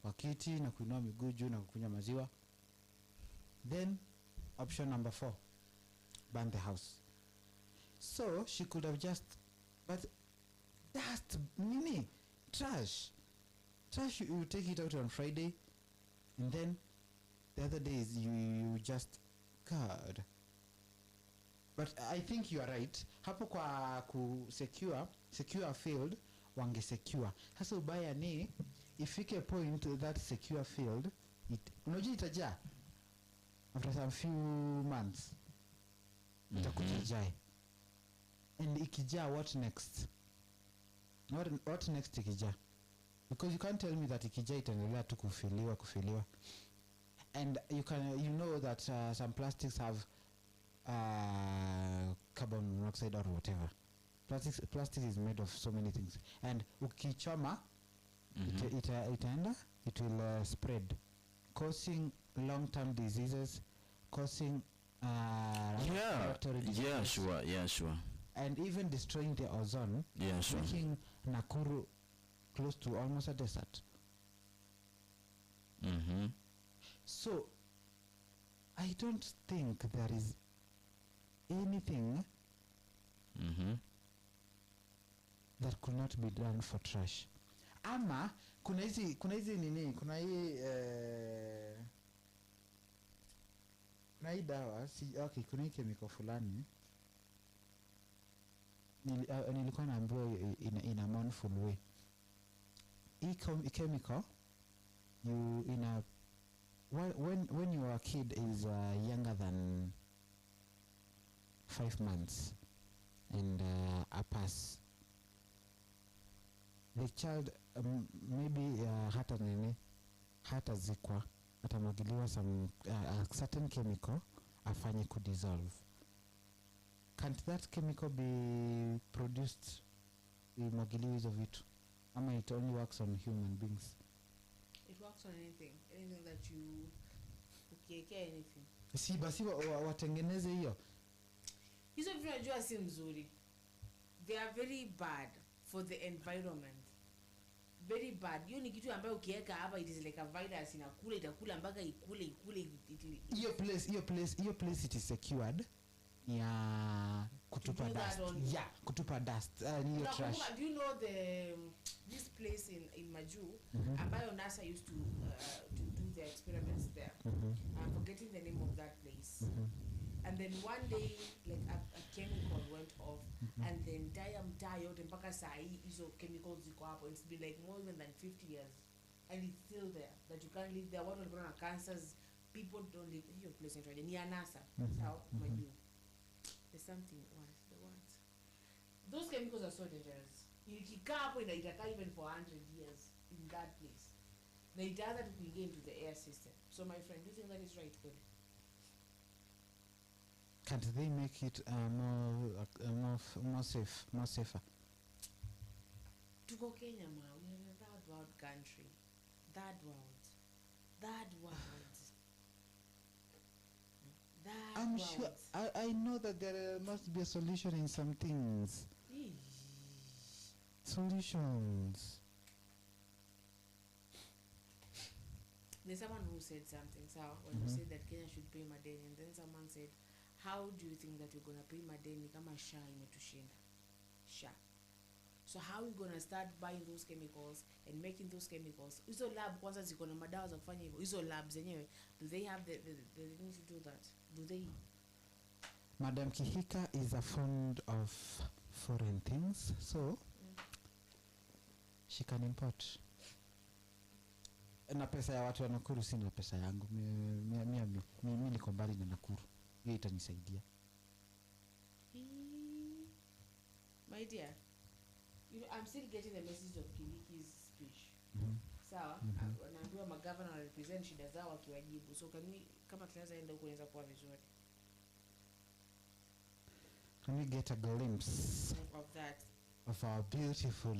Kwa kiti na kuinua miguu juu na kukunywa maziwa. Then option number 4, burn the house. So she could have just, but dust, nini, trash, you take it out on Friday, and then the other days you just, God. But I think you are right. Hapo kwa secure field, wange secure. Hasa ubaya ni, ifike point that secure field, unajua itajaa. after some few months itakuja ijae. And ikija, what next? What next ikija? Because you can't tell me that ikija itaendelea tu kufiliwa. And you know that some plastics have carbon monoxide or whatever. Plastic is made of so many things, and ukichoma it will spread, causing long-term diseases, causing respiratory diseases. Sure. And even destroying the ozone, making Nakuru close to almost a desert. So I don't think there is anything that could not be done for trash. Ama kuna hii dawa kuna hii chemical fulani nilikuwa naambiwa in a mindful way. Hii chemical when your kid is younger than 5 months and a pass, the child maybe hatazikwa, atamwagiliwa some certain chemical afanye kudissolve. Can't that chemical be produced imwagiliwe hizo vitu, ama it only works on human beings? It works on anything that you ukiekea anything. Si basi watengeneze hiyo. Hizo vitu najua si mzuri. They are very bad for the environment. Very bad. Hiyo ni kitu ambayo ukiweka hapa, it is like a virus, itakula mpaka ikule. Hiyo place it is secured ya kutupa dust. Yeah, kutupa dust. Hiyo trash. Do you know this place in Maju ambayo NASA used to do their experiments there? I'm forgetting the name of that place. And then one day like a chemical went off and the entire mtaa yote mpaka saa hii hizo chemicals ziko hapo. It's been like more than 50 years and it's still there, that you can't live there. Watu walikuwa na cancers, people don't live hiyo place inaitwaje, ni ya NASA. Sawa, Maju. There's something the words. Those chemicals are so dangerous. Ikikaa hapo itakaa even for 100 years in that place. Na itaanza to kuingia into the air system. So my friend, do you think that is right? Good. Can't they make it more safer? Tuko Kenya, ma. We are a third world country. Third world. I'm sure. I know that there must be a solution in some things. Solutions. There's someone who said something, so when you said that Kenya should pay madeni, and then someone said, how do you think that we're gonna pay madeni kama SHA imetushinda? SHA. So how are we gonna start buying those chemicals and making those chemicals? Hizo lab kwanza ziko na madawa za kufanya hivyo. Hizo labs zenyewe, do they have the need to do that? Do they? Madam Kihika is a fond of foreign things, so she can import. Na pesa ya watu wa Nakuru sina pesa yangu. Mimi niko mbali na Nakuru. Hiyo itanisaidia. My dear, I'm still getting the message of Kindiki's speech. Sawa, naambiwa magavana represent shida zao wakiwajibu. So kama tunaweza enda huko inaweza kuwa vizuri. Can we get a glimpse of that? Of our beautiful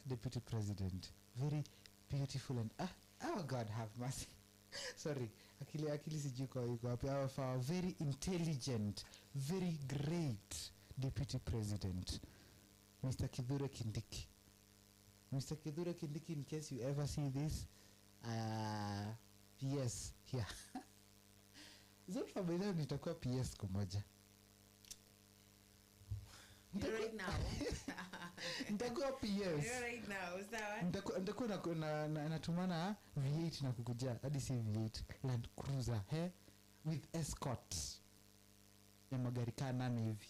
deputy president. Very beautiful and oh God have mercy. Sorry, akili sijuko yuko wapi. Of our very intelligent, very great deputy president, Mr. Kithure Kindiki. Mr. Kithure Kindiki, in case you ever see this, PS here. Zote familia nitakuwa PS kumoja. Right now. Nitakuwa PS. Right now, sawa? Nitakuwa natumana V8 na kukuja hadi si V8 Land Cruiser with escort ya magari kaa 8 hivi.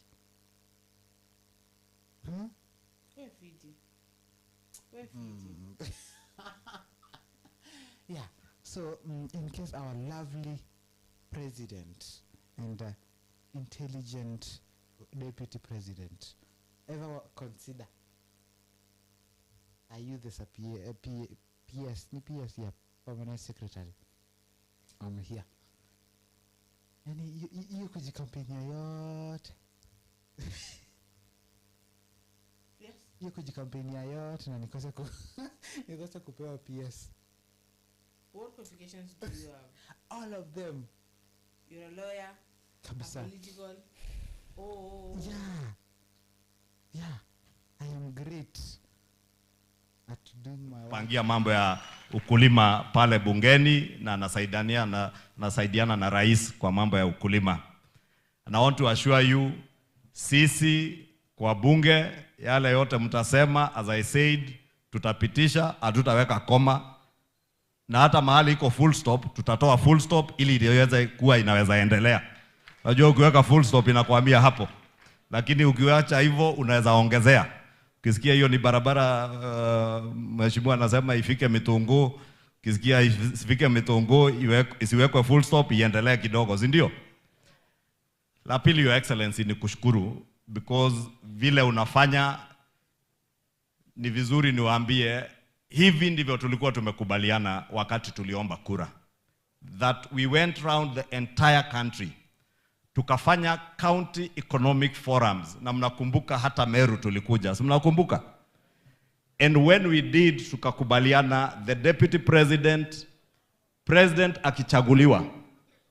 Wewe fiti. Yeah. So in case our lovely president and intelligent deputy president ever consider, are you the PS, yeah, permanent secretary? I'm here. And you kujikampenia yote. Yes. You kujikampenia yote na nikose kupewa PS. What qualifications do you have? All of them. You're a lawyer. Kabisa. A political. Oh. Yeah. I am great at doing my work. Pangia mambo ya ukulima pale bungeni na nasaidiana na rais kwa mambo ya ukulima. And I want to assure you, sisi kwa bunge yale yote mtasema, as I said, tutapitisha, hatutaweka koma. Na hata mahali iko full stop, tutatoa full stop ili iweze kuwa inaweza endelea. Unajua ukiweka full stop inakuambia hapo. Lakini ukiacha hivyo unaweza ongezea. Ukisikia hiyo ni barabara, mheshimiwa anasema ifike Mitunguu, ukisikia ifike Mitunguu isiwekwe full stop, iendelee kidogo, si ndio? La pili, your excellency, ni kushukuru because vile unafanya ni vizuri. Niwaambie, hivi ndivyo tulikuwa tumekubaliana wakati tuliomba kura, that we went round the entire country tukafanya county economic forums, na mnakumbuka hata Meru tulikuja, si mnakumbuka? And when we did, tukakubaliana the deputy president akichaguliwa,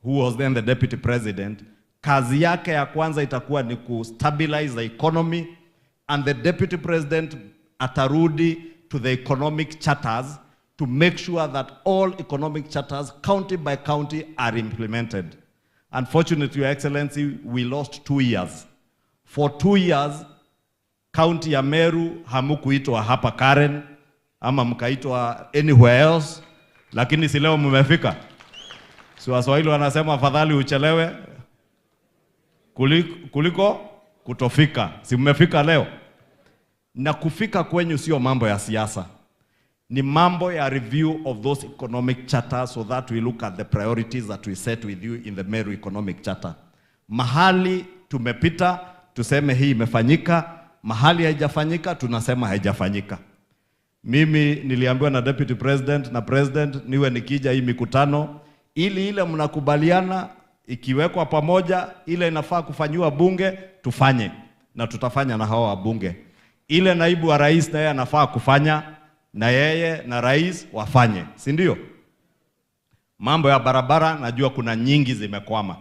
who was then the deputy president, kazi yake ya kwanza itakuwa ni kustabilize the economy, and the deputy president atarudi to the economic charters to make sure that all economic charters county by county are implemented. Unfortunately, Your Excellency, we lost 2 years. For 2 years, county ya Meru hamukuitwa hapa Karen, ama mkaitwa anywhere else, lakini si leo mmefika. So Waswahili wanasema afadhali uchelewe kuliko kutofika. Si mmefika leo? Na kufika kwenyu sio mambo ya siasa. Ni mambo ya review of those economic charters so that we look at the priorities that we set with you in the Meru economic charter. Mahali tumepita tuseme hii imefanyika, mahali haijafanyika tunasema haijafanyika. Mimi niliambiwa na deputy president na president niwe nikija hii mikutano ili ile mnakubaliana ikiwekwa pamoja, ile inafaa kufanywa bunge tufanye, na tutafanya na hawa wabunge. Ile naibu wa rais naye anafaa kufanya, na yeye na rais wafanye, si ndio? Mambo ya barabara najua kuna nyingi zimekwama,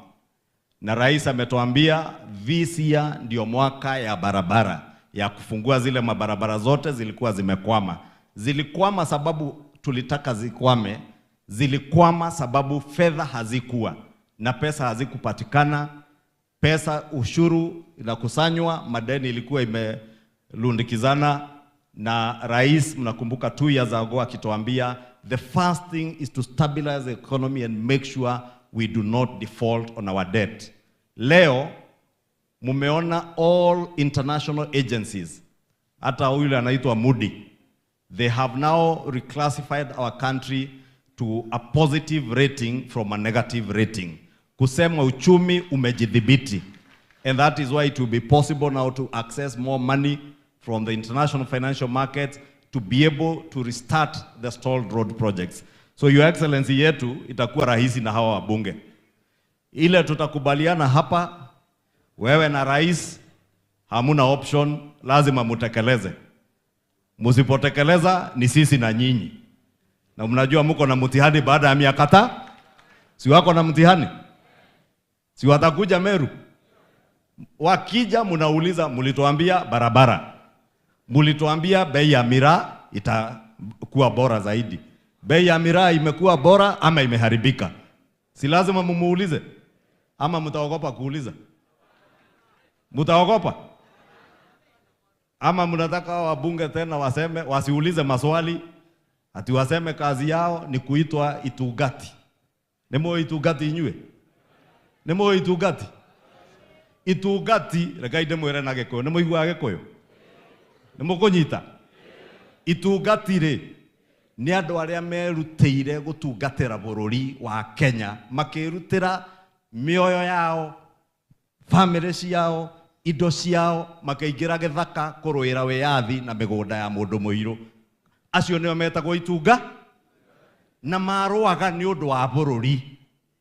na rais ametuambia this year ndio mwaka ya barabara, ya kufungua zile mabarabara zote zilikuwa zimekwama. Zilikwama sababu tulitaka zikwame, zilikwama sababu fedha hazikuwa na pesa hazikupatikana. Pesa, ushuru inakusanywa, madeni ilikuwa imelundikizana, na rais mnakumbuka 2 years ago akituambia the first thing is to stabilize the economy and make sure we do not default on our debt. Leo mumeona all international agencies, hata yule anaitwa Moody, they have now reclassified our country to a positive rating from a negative rating. Kusema uchumi umejidhibiti, and that is why it will be possible now to access more money from the international financial markets to be able to restart the stalled road projects. So Your Excellency yetu itakuwa rahisi na hawa wabunge. Ile tutakubaliana hapa, wewe na rais hamuna option, lazima mutekeleze. Musipotekeleza ni sisi na nyinyi. Na mnajua mko na mtihani baada ya miaka 5. Si wako na mtihani? Si watakuja Meru? Wakija mnauliza, mulituambia barabara, mulituambia bei ya miraa itakuwa bora zaidi. Bei ya miraa imekuwa bora ama imeharibika? Si lazima mumuulize? Ama mtaogopa kuuliza? Mtaogopa? Ama mnataka wabunge tena waseme, wasiulize maswali, ati waseme kazi yao ni kuitwa itugati? Nemo itugati inywe? Nemo itugati? Itugati reka inde mwere na Gikuyu, nemo igwa Gikuyu? Nemo kunyita? Itugati ri ni andu aria merutĩire gũtungatĩra bũrũri wa Kenya, makĩrutĩra mĩoyo yao, family ciao, indo ciao, makaingĩra gĩthaka kũrũĩra wĩyathi na mĩgũnda ya mũndũ mũirũ. Acio nĩo metagwo itunga, na marũaga nĩ ũndũ wa bũrũri,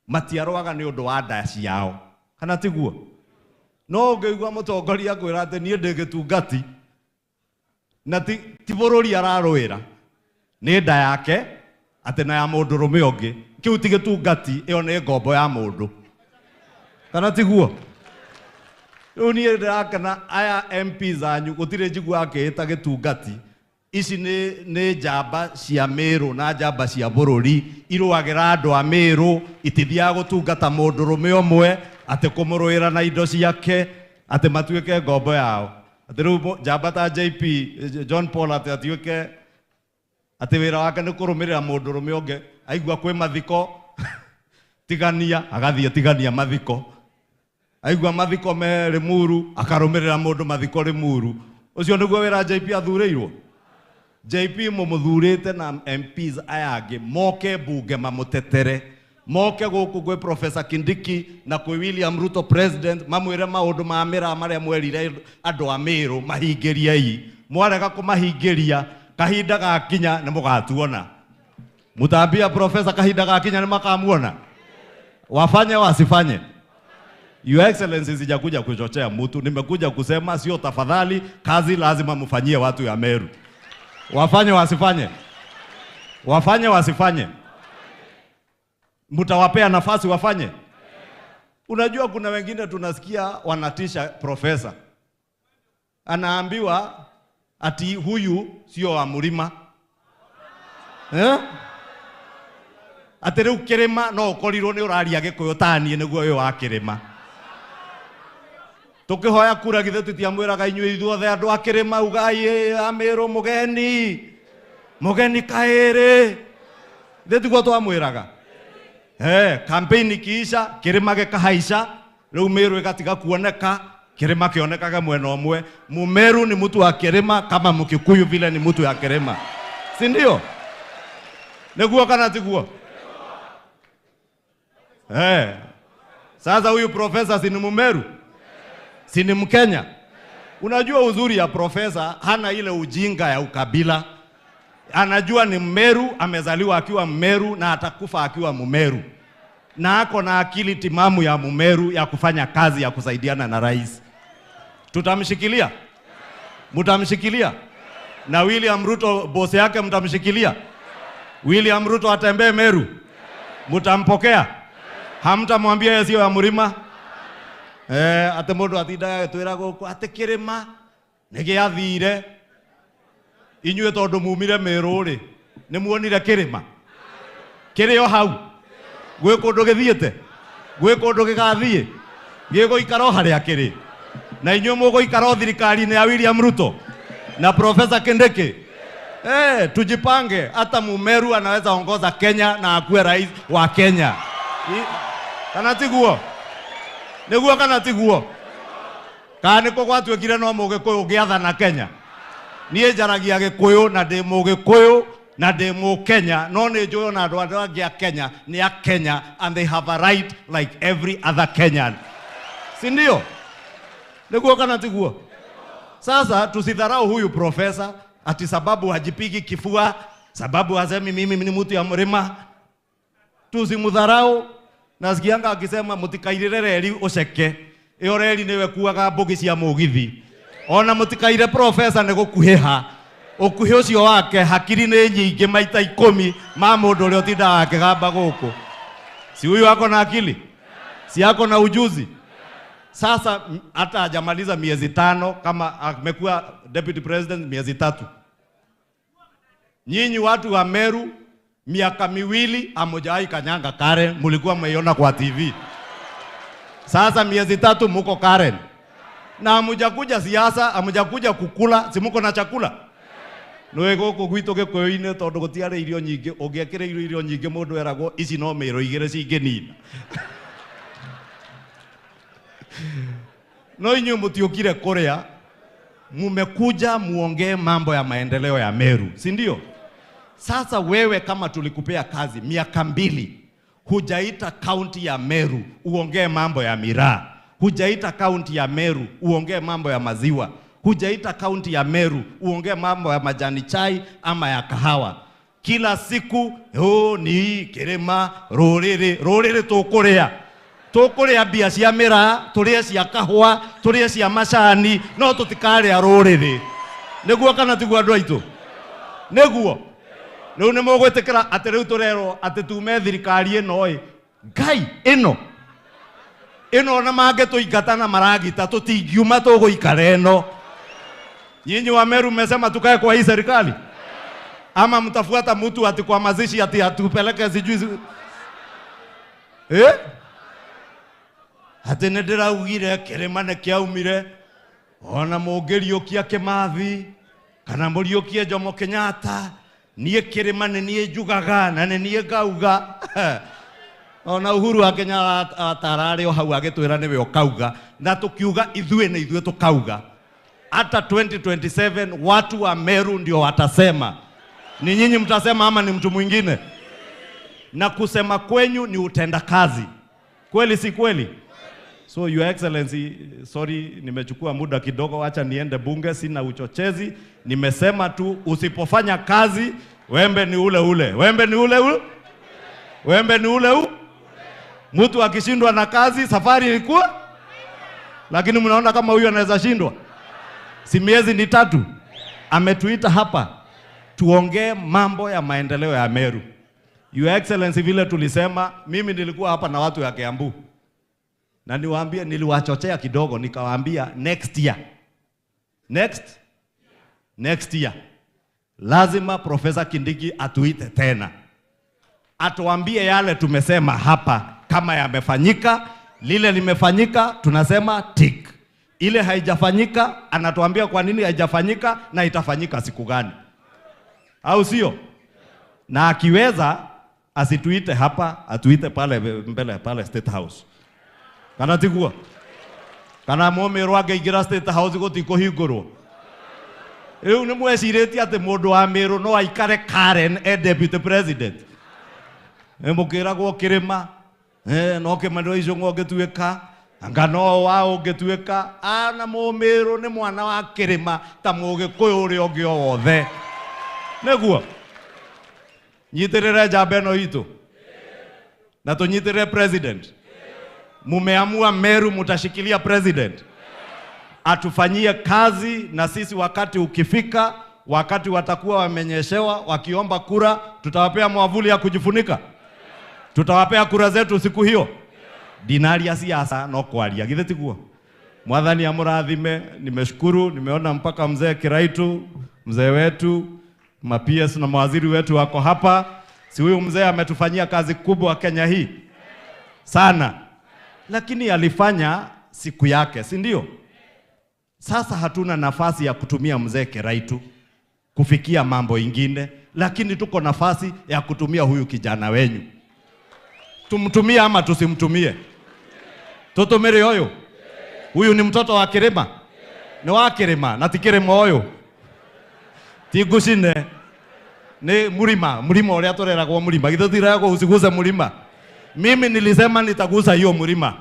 matiarũaga nĩ ũndũ wa nda ciao. Kana tiguo? No ũngĩigua mũtongoria akwĩra atĩ niĩ ndĩ gĩtungati, na ti bũrũri ararũĩra, nĩ nda yake, atĩ na ya mũndũ rũme ũngĩ, kĩu ti gĩtungati, ĩyo nĩ ngombo ya mũndũ. Kana tiguo? Rĩu niĩ ndĩrakena aya MPs anyu gũtirĩ njigua akĩĩta gĩtungati. Ici nĩ njamba cia Meru na njamba cia bũrũri, irũagĩra andũ a Meru, itithiaga gũtungata mũndũ rũme ũmwe, atĩ kũmũrũĩra na indo ciake, atĩ matuĩke ngombo yao. Atĩ rĩu njamba ta JP John Paul atĩ atuĩke atĩ wĩra wake nĩ kũrũmĩrĩra mũndũ rũme ũngĩ, aigua kwĩ mathiko tigania, agathiĩ tigania mathiko. Aigua mathiko me Limuru, akarũmĩrĩra mũndũ mathiko Limuru. Ũcio nĩguo wĩra JP athurĩirwo. JP mũmũthurĩte na MPs aya angĩ moke bunge mamũtetere, moke gũkũ gwĩ Professor Kindiki na kwĩ William Ruto president, mamwĩre maũndũ ma mĩraa marĩa mwerire andũ a Meru mahingĩriei. Mwarega kũmahingĩria, kahinda gakinya nĩ mũgatuona. Mutambia Professor, kahinda gakinya nĩ makamuona. Wafanye wasifanye? Your Excellency, sijakuja kuchochea mtu, nimekuja kusema sio tafadhali, kazi lazima mfanyie watu ya Meru. Wafanye wasifanye? Wafanye wasifanye? Mtawapea nafasi wafanye? Unajua kuna wengine tunasikia wanatisha profesa. Anaambiwa ati huyu sio wa mlima. Ati rĩu kĩrĩma no ũkorirwo nĩ ũraria gĩkũyũ taniĩ nĩguo ũyũ wa kĩrĩma. Tukihoya kura githe tutiamwĩraga inyuĩ ithuothe andũ a kĩrĩma ugai a Meru mugeni kaĩrĩ. Ithe tiguo twamwĩraga. Campaign kiisha, kĩrĩma gĩkahaica, rĩu Meru ĩgatiga kuoneka, kĩrĩma kĩonekaga mwena ũmwe. Mumeru ni mtu wa kĩrĩma kama Mkikuyu vile ni mtu ya kĩrĩma. Si ndio? Nĩguo kana tiguo? Sasa huyu profesa si ni Mumeru? Si ni Mkenya? Unajua uzuri ya profesa, hana ile ujinga ya ukabila. Anajua ni Mmeru, amezaliwa akiwa Mmeru na atakufa akiwa Mmeru. Na ako na akili timamu ya Mmeru ya kufanya kazi ya kusaidiana na rais. Tutamshikilia? Mutamshikilia? Na William Ruto boss yake mtamshikilia? William Ruto atembee Meru? Mutampokea? Hamtamwambia yeye sio ya mlima? Ate mũndũ atindaga agĩtwĩra gũkũ atĩ kĩrĩma nĩ gĩathire. Inyuĩ tondũ mumire Meru rĩ, nĩ muonire kĩrĩma? Kĩrĩ o hau? Gwĩ kũndũ gĩthiĩte? Gwĩ kũndũ gĩgathiĩ? Gĩgũikara o harĩa kĩrĩ? Na inyuĩ mũgũikara o thirikari-inĩ ya William Ruto na Professor Kindiki? Tujipange, hata Mumeru anaweza ongoza Kenya na akuwe rais wa Kenya. Kana tiguo? Nĩguo kana tiguo? Kana nĩko gwatuĩkire no Mũgĩkũyũ ũngĩathana Kenya? Niĩ njaragia Gĩkũyũ na ndĩ Mũgĩkũyũ na ndĩ Mũkenya, no nĩ njũĩ ona andũ arĩa angĩ a Kenya nĩ a Kenya and they have a right like every other Kenyan. Si ndio? Nĩguo kana tiguo? Sasa tusidharau huyu profesa ati sababu hajipigi kifua, sababu hasemi mimi ni mtu ya mlima. Tusimudharau. Nasikianga akisema mutikairire reri uceke. Iyo reri niwe kuaga mbugi cia mugithi. Ona mutikaire profesa nĩ gũkuhĩha. Ũkuhĩ ũcio wake hakiri nĩ nyingĩ maita 10 ma mũndũ ũrĩa ũtindaga akĩgamba gũkũ. Si huyu ako na akili? Si ako na ujuzi? Sasa hata hajamaliza miezi 5 kama amekuwa deputy president miezi 3. Nyinyi watu wa Meru miaka 2 hamjai kanyanga Karen, mulikuwa mmeiona kwa TV. Sasa miezi 3 muko Karen. Na hamjakuja siasa, hamjakuja kukula, si muko na chakula. Noe gũkũ gwitũ Gĩkũyũ-inĩ tondũ gũtiarĩ irio nyingĩ, ũngĩekĩra irio nyingĩ mũndũ eragwo ici no Meru igĩrĩ cingĩnina. No inyuĩ mũtiũkire kũrĩa, mumekuja muongee mambo ya maendeleo ya Meru, si ndio? Sasa wewe kama tulikupea kazi miaka 2, hujaita kaunti ya Meru uongee mambo ya miraa, hujaita kaunti ya Meru uongee mambo ya maziwa, hujaita kaunti ya Meru uongee mambo ya majani chai ama ya kahawa. Kila siku ni kirema rorere tukuria mbia cia miraa, turie cia kahua, turie cia macani, no tutikaria rorere. Niguo kana tiguo andu aitu? Niguo riu ni mugwitikira ati riu turero ati tume thirikari ino Ngai ino na mange tuingata na maragita tutingiuma tuguikara ino. Nyinyi wa Meru mmesema tukae kwa hii serikali ama mtafuata mtu ati kwa mazishi ati atupeleke sijui ati ndiraugire kirima ne kiaumire ona mungiriukia Kimathi kana muriukie Jomo Kenyatta nie kirima ne nie njugaga na ne nie ngauga. Ona Uhuru wa Kenya atarari o hau agitwira niwe okauga na tukiuga ithuĩ tukauga. Hata 2027 watu wa Meru ndio watasema. Ni nyinyi mtasema ama ni mtu mwingine? Na kusema kwenyu ni utenda kazi. Kweli si kweli? So your excellency, sorry nimechukua muda kidogo, acha niende bunge, sina uchochezi. Nimesema tu usipofanya kazi wembe ni ule ule. Wembe ni ule ule. Wembe ni ule ule. Mtu akishindwa na kazi safari ilikuwa. Lakini mnaona kama huyu anaweza shindwa? Si miezi ni 3 ametuita hapa tuongee mambo ya maendeleo ya Meru. Your excellency, vile tulisema, mimi nilikuwa hapa na watu ya Kiambu. Na niwaambie, niliwachochea kidogo nikawaambia next year lazima Professor Kindiki atuite tena. Atuambie yale tumesema hapa kama yamefanyika, lile limefanyika tunasema tick. Ile haijafanyika anatuambia kwa nini haijafanyika na itafanyika siku gani. Au sio? Na akiweza asituite hapa, atuite pale mbele pale State House. Kana tigua? Kana Meru angeigira State House gutikuhingurwo. Riu ni mwecirĩtie ati mundu wa Meru no aikare Karen deputy president. Mukiragwo kirima no kimando icio ngogituika ngano wa ungetuika ana Meru ni mwana wa kirima ta mugikuyu uri ongi wothe. Neguo nyitirire jambe no itu na tunyitirire president. Mumeamua Meru mutashikilia president atufanyie kazi, na sisi wakati ukifika, wakati watakuwa wamenyeshewa wakiomba kura, tutawapea mwavuli ya kujifunika. Tutawapea kura zetu siku hiyo. Dinari ya siasa no kwaria githe tiguo. Mwathani amurathime. Nimeshukuru, nimeona mpaka mzee Kiraitu, mzee wetu, ma-PS na mawaziri wetu wako hapa. Si huyu mzee ametufanyia kazi kubwa Kenya hii sana, lakini alifanya siku yake, si ndio? Sasa hatuna nafasi ya kutumia mzee Kiraitu kufikia mambo ingine, lakini tuko nafasi ya kutumia huyu kijana wenyu. Tumtumie ama tusimtumie? Tutumire hoyo. Huyu ni mtoto wa Kirima. Ni wa Kirima na ti Kirima hoyo. Tigucine ni murima uria tureragwo murima. Githutirago usiguze murima. Mimi nilisema nitagusa hiyo murima,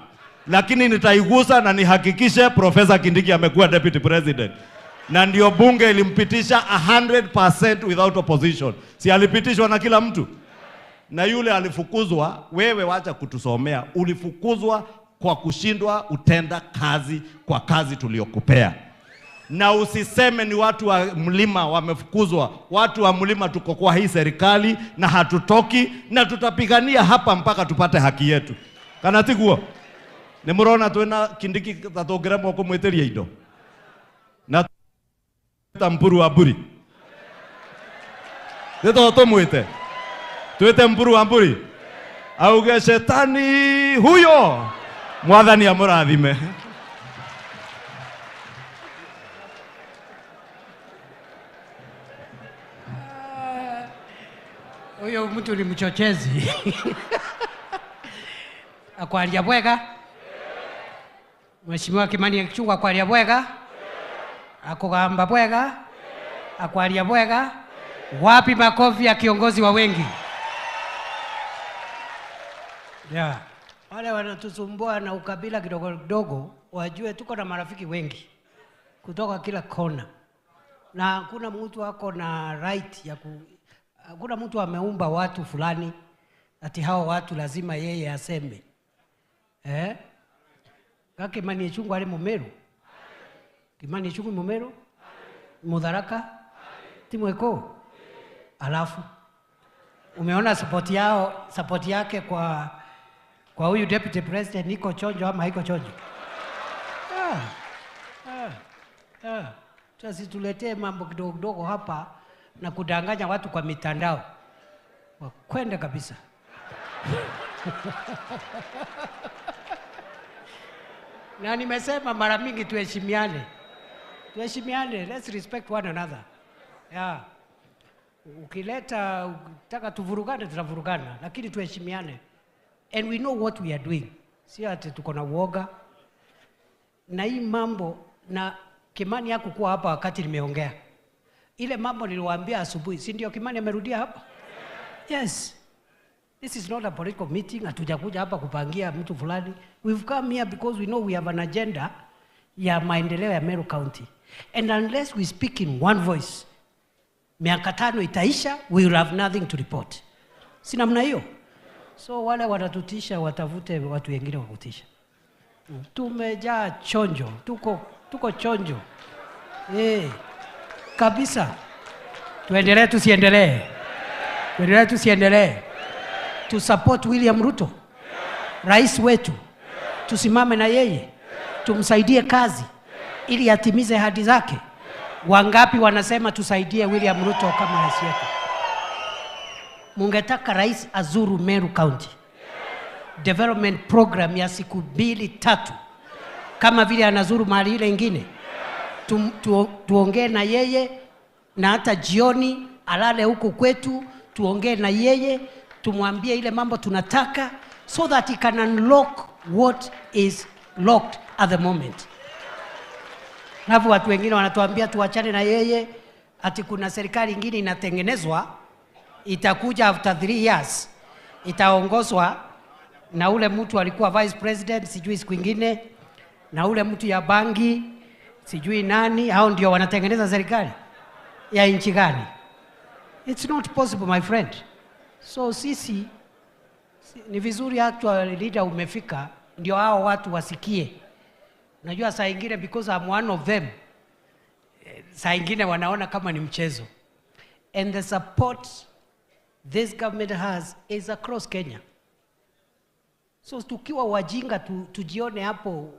lakini nitaigusa na nihakikishe Professor Kindiki amekuwa deputy president. Na ndio bunge ilimpitisha 100% without opposition. Si alipitishwa na kila mtu? Na yule alifukuzwa, wewe wacha kutusomea, ulifukuzwa kwa kushindwa utenda kazi kwa kazi tuliokupea. Na usiseme ni watu wa mlima wamefukuzwa. Watu wa mlima tuko kwa hii serikali na hatutoki, na tutapigania hapa mpaka tupate haki yetu. Kana tiguo? Ni murona twena Kindiki tatongera moko mwetiria indo. Na tampuru wa mburi. Nito tumwite. Tuite mburu wa mburi. Auge shetani huyo. Mwathani amurathime. Huyo mtu ni mchochezi. Akwaria bwega. Mheshimiwa Kimani akichunga akwaria bwega. Akugamba bwega. Akwaria bwega. Wapi makofi ya kiongozi wa wengi? Yeah. Wale wanatusumbua na ukabila kidogo kidogo, wajue tuko na marafiki wengi kutoka kila kona. Na hakuna mtu ako na right ya hakuna mtu ameumba watu fulani ati hao watu lazima yeye aseme. Kake mani chungu ale Meru. Kimani chungu Meru? Mudharaka? Timweko? Alafu umeona support yake kwa huyu deputy president niko chonjo ama haiko chonjo? Sasa tuletee mambo kidogo kidogo hapa na kudanganya watu kwa mitandao. Wakwenda kabisa. Na nimesema mara mingi tuheshimiane. Tuheshimiane, let's respect one another. Yeah. Ukitaka tuvurugane tutavurugana, lakini tuheshimiane. And we know what we are doing. Si ati tuko na uoga. Na hii mambo na Kimani hakukuwa hapa wakati nimeongea. Ile mambo niliwaambia asubuhi, si ndio Kimani amerudia hapa? Yes. This is not a political meeting. Hatujakuja hapa kupangia mtu fulani. We've come here because we know we have an agenda ya maendeleo ya Meru County. And unless we speak in one voice, miaka 5 itaisha, we will have nothing to report. Si namna hiyo? So wale watatutisha watafute watu wengine wa kutisha. Tumejaa chonjo, tuko chonjo. Kabisa. Tuendelee tusiendelee. Tuendelee tusiendelee. To support William Ruto. Rais wetu. Tusimame na yeye. Tumsaidie kazi ili atimize ahadi zake. Wangapi wanasema tusaidie William Ruto kama rais wetu? Mungetaka rais azuru Meru County. Development program ya siku 2-3 kama vile anazuru mahali ile ingine. Tuongee na yeye na hata jioni alale huko kwetu, tuongee na yeye, tumwambie ile mambo tunataka so that he can unlock what is locked at the moment. Nafu watu wengine wanatuambia tuachane na yeye, ati kuna serikali ingine inatengenezwa itakuja after 3 years. Itaongozwa na ule mtu alikuwa vice president sijui siku ingine, na ule mtu ya bangi sijui nani, hao ndio wanatengeneza serikali ya nchi gani? It's not possible, my friend. So sisi ni vizuri actual leader umefika ndio hao watu wasikie. Najua saa ingine because I'm one of them, saa ingine wanaona kama ni mchezo. And the support this government has is across Kenya. So tukiwa wajinga tujione hapo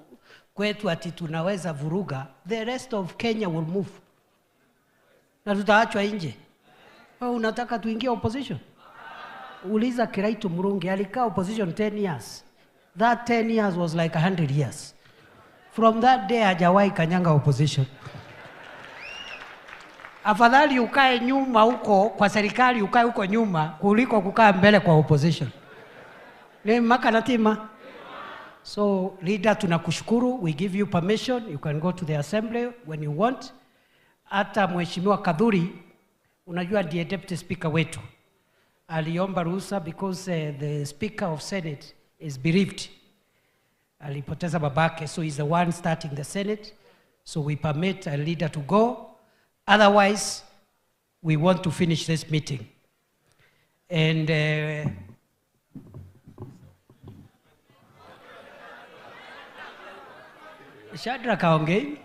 kwetu ati tunaweza vuruga, the rest of Kenya will move. Na tutaachwa nje. Wewe unataka tuingie opposition? Uliza Kiraitu Murungi alikaa opposition 10 years. That 10 years was like 100 years. From that day hajawahi kanyanga opposition. Afadhali ukae nyuma huko kwa serikali, ukae huko nyuma kuliko kukaa mbele kwa opposition. Ni maka natima. So leader, tunakushukuru, we give you permission, you can go to the assembly when you want. Hata mheshimiwa Kadhuri, unajua ndiye deputy speaker wetu, aliomba ruhusa because the speaker of Senate is bereaved. Alipoteza babake, so he's the one starting the Senate. So we permit a leader to go. Otherwise, we want to finish this meeting. And Shadrack aongei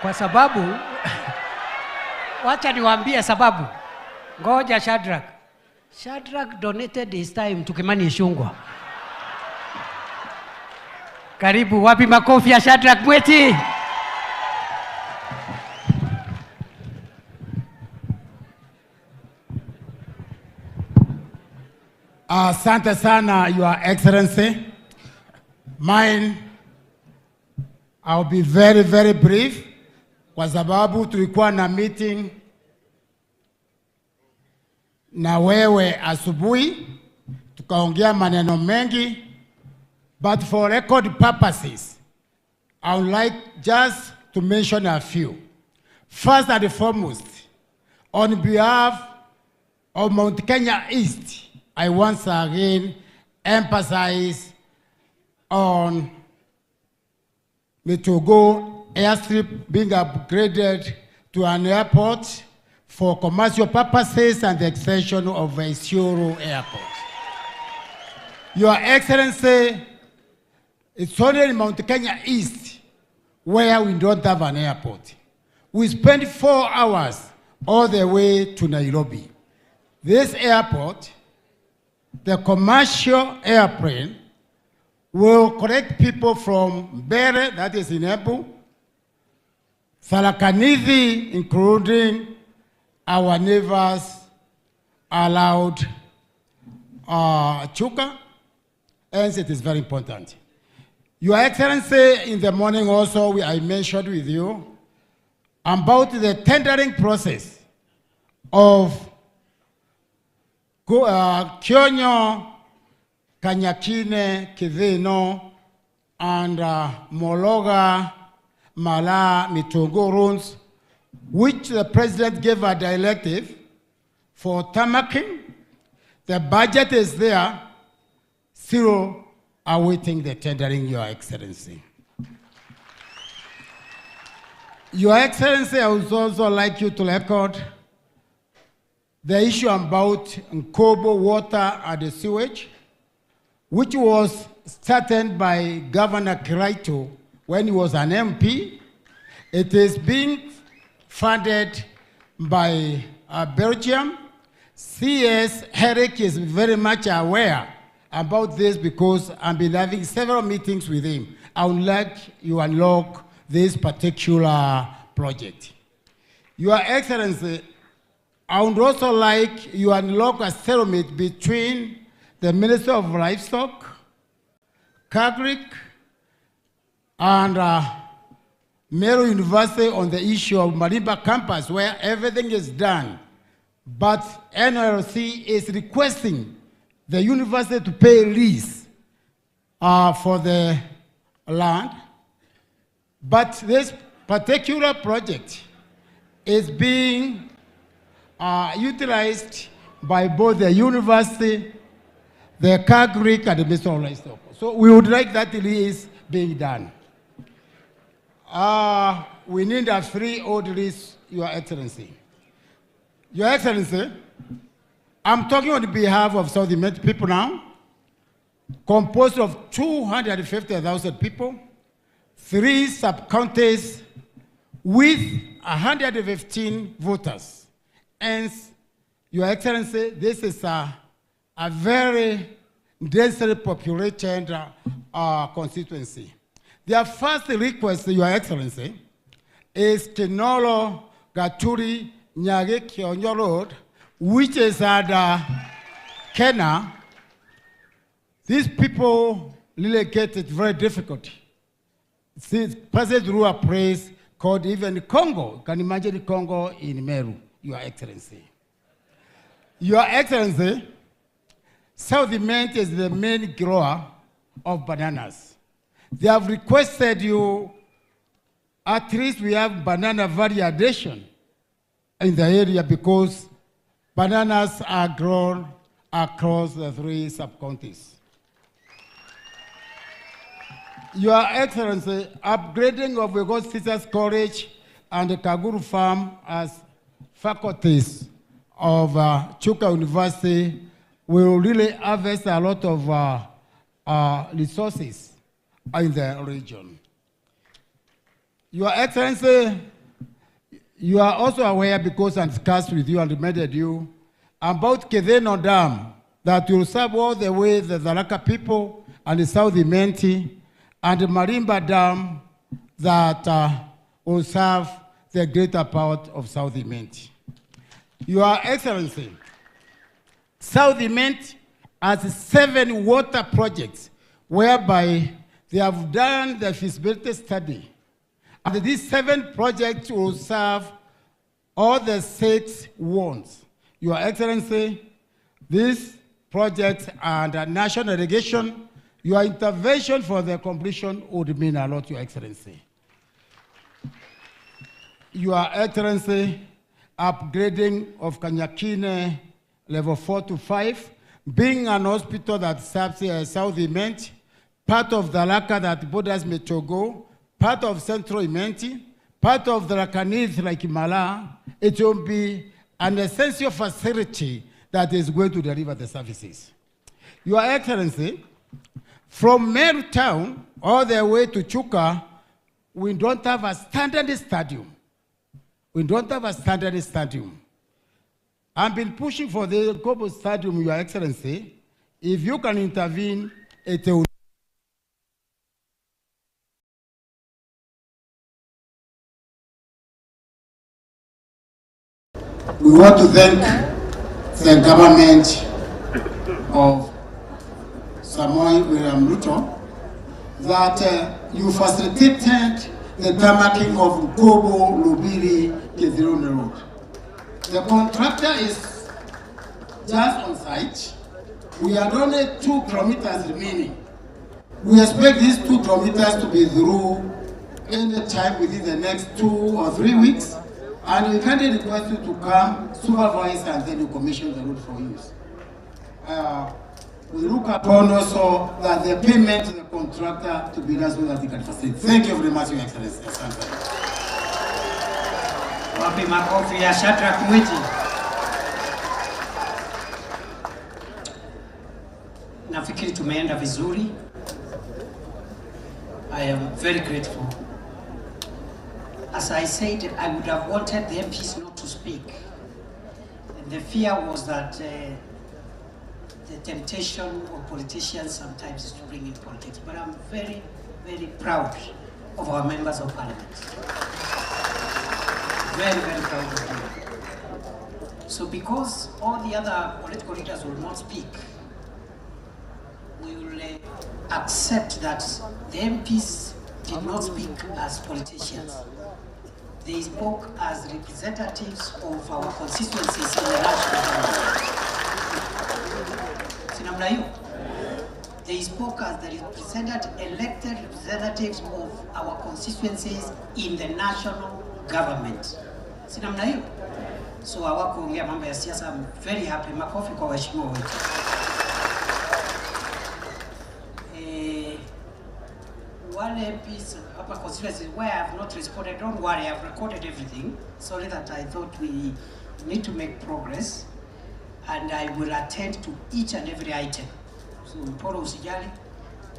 kwa sababu wacha niwaambie sababu. Ngoja Shadrack donated his time to Kimani Ichung'wah. Karibu, wapi makofi ya Shadrack Mweti? Asante sana, Your Excellency. Mine, I'll be very, very brief. Kwa sababu tulikuwa na meeting na wewe asubuhi, tukaongea maneno mengi, but for record purposes, I would like just to mention a few. First and foremost, on behalf of Mount Kenya East, I once again emphasize on the Togo airstrip being upgraded to an airport for commercial purposes and the extension of Isiolo Airport. Your Excellency, it's only in Mount Kenya East where we don't have an airport. We spend 4 hours all the way to Nairobi. This airport, the commercial airplane, will collect people from Bere, that is in Embu, Tharaka-Nithi, including our neighbors allowed Chuka, hence it is very important. Your Excellency, in the morning also, I mentioned with you about the tendering process of Kionyo, Kanyakine, Kivino, and Mologa, Mala, Mitongo runs, which the President gave a directive for tamaking. The budget is there, still awaiting the tendering, Your Excellency. Your Excellency, I would also like you to record the issue about Nkobo water and the sewage, which was started by Governor Kiraito when he was an MP. It is being funded by Belgium. CS Herrick is very much aware about this because I've been having several meetings with him. I would like you unlock this particular project. Your Excellency, I would also like you unlock a settlement between the Minister of Livestock, Kagrik, and Meru University on the issue of Marimba campus where everything is done. But NRC is requesting the university to pay lease for the land. But this particular project is being utilized by both the university, the Kagrik, and the Minister of Livestock. So we would like that lease being done. We need a free old lease, Your Excellency. Your Excellency, I'm talking on behalf of South Immense people now, composed of 250,000 people, 3 sub-counties with 115 voters. Hence, Your Excellency, this is a very densely populated constituency. Their first request, Your Excellency, is Kinolo Gaturi Nyage Kionyo Road, which is at Kenya. These people really get it very difficult. Since President drew a place called even Congo. You can imagine the Congo in Meru, Your Excellency. Your Excellency, South Immense is the main grower of bananas. They have requested you, at least we have banana variation in the area because bananas are grown across the 3 sub-counties. Your Excellency, upgrading of Lagos Teachers College and the Kaguru Farm as faculties of Chuka University will really harvest a lot of resources in the region. Your Excellency, you are also aware, because I discussed with you and reminded you, about Kedeno Dam that will serve all the way the Zaraka people and the South Immense, and the Marimba Dam that will serve the greater part of South Immense. Your Excellency, South Immense has 7 water projects whereby they have done the feasibility study. And these 7 projects will serve all the 6 wards. Your Excellency, these projects and national irrigation, your intervention for their completion would mean a lot, Your Excellency. Your Excellency, upgrading of Kanyakine level 4 to 5, being an hospital that serves South Imenti, part of the Laka that borders Metogo, part of Central Imenti, part of the Rakanith like Mala, it will be an essential facility that is going to deliver the services. Your Excellency, from Meru town all the way to Chuka, we don't have a standard stadium. We don't have a standard stadium. I've been pushing for the global stadium, Your Excellency. If you can intervene, it will. We want to thank the government of Samoei William Ruto that you facilitated the tarmacking of Kobo Lubiri Kithure Road. The contractor is just on site. We had only 2 kilometers remaining. We expect these 2 kilometers to be through any time within the next 2 or 3 weeks. And we kindly request you to come, supervise, and then you commission the road for use. We look upon also that the payment to the contractor to be done so that he can facilitate. Thank you very much, Your Excellency. Wapi makofi ya Shadrack Mwiti. Nafikiri tumeenda vizuri. I am very grateful. As I said, I would have wanted the MPs not to speak. And the fear was that the temptation of politicians sometimes is to bring in politics. But I'm very, very proud of our members of parliament. Very, very proud of them. So because all the other political leaders will not speak, we will accept that the MPs did not speak as politicians. They spoke as representatives of our constituencies in the national government. They spoke as the elected representatives of our constituencies in the national government. So hawakuongea mambo ya siasa. I'm very happy. Makofi kwa waheshimiwa wetu. One MPs upper constituencies where I have not responded, don't worry, I've recorded everything. Sorry that I thought we need to make progress, and I will attend to each and every item. So mporo usijali,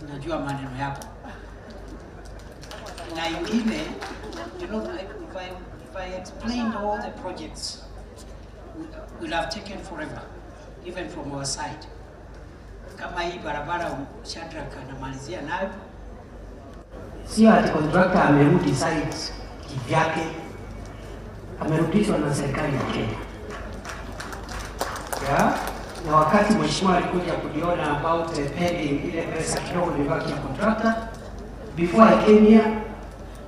najua maneno yako. Na ingine, you know, if I explained all the projects, will have taken forever, even from our side. Kama hii barabara Shadrack anamalizia nayo, sio ati contractor amerudi site kivyake, amerudishwa na serikali ya Kenya. Na wakati mheshimiwa alikuja kujiona about pending ile pesa kidogo ilibaki ya contractor, before I came here,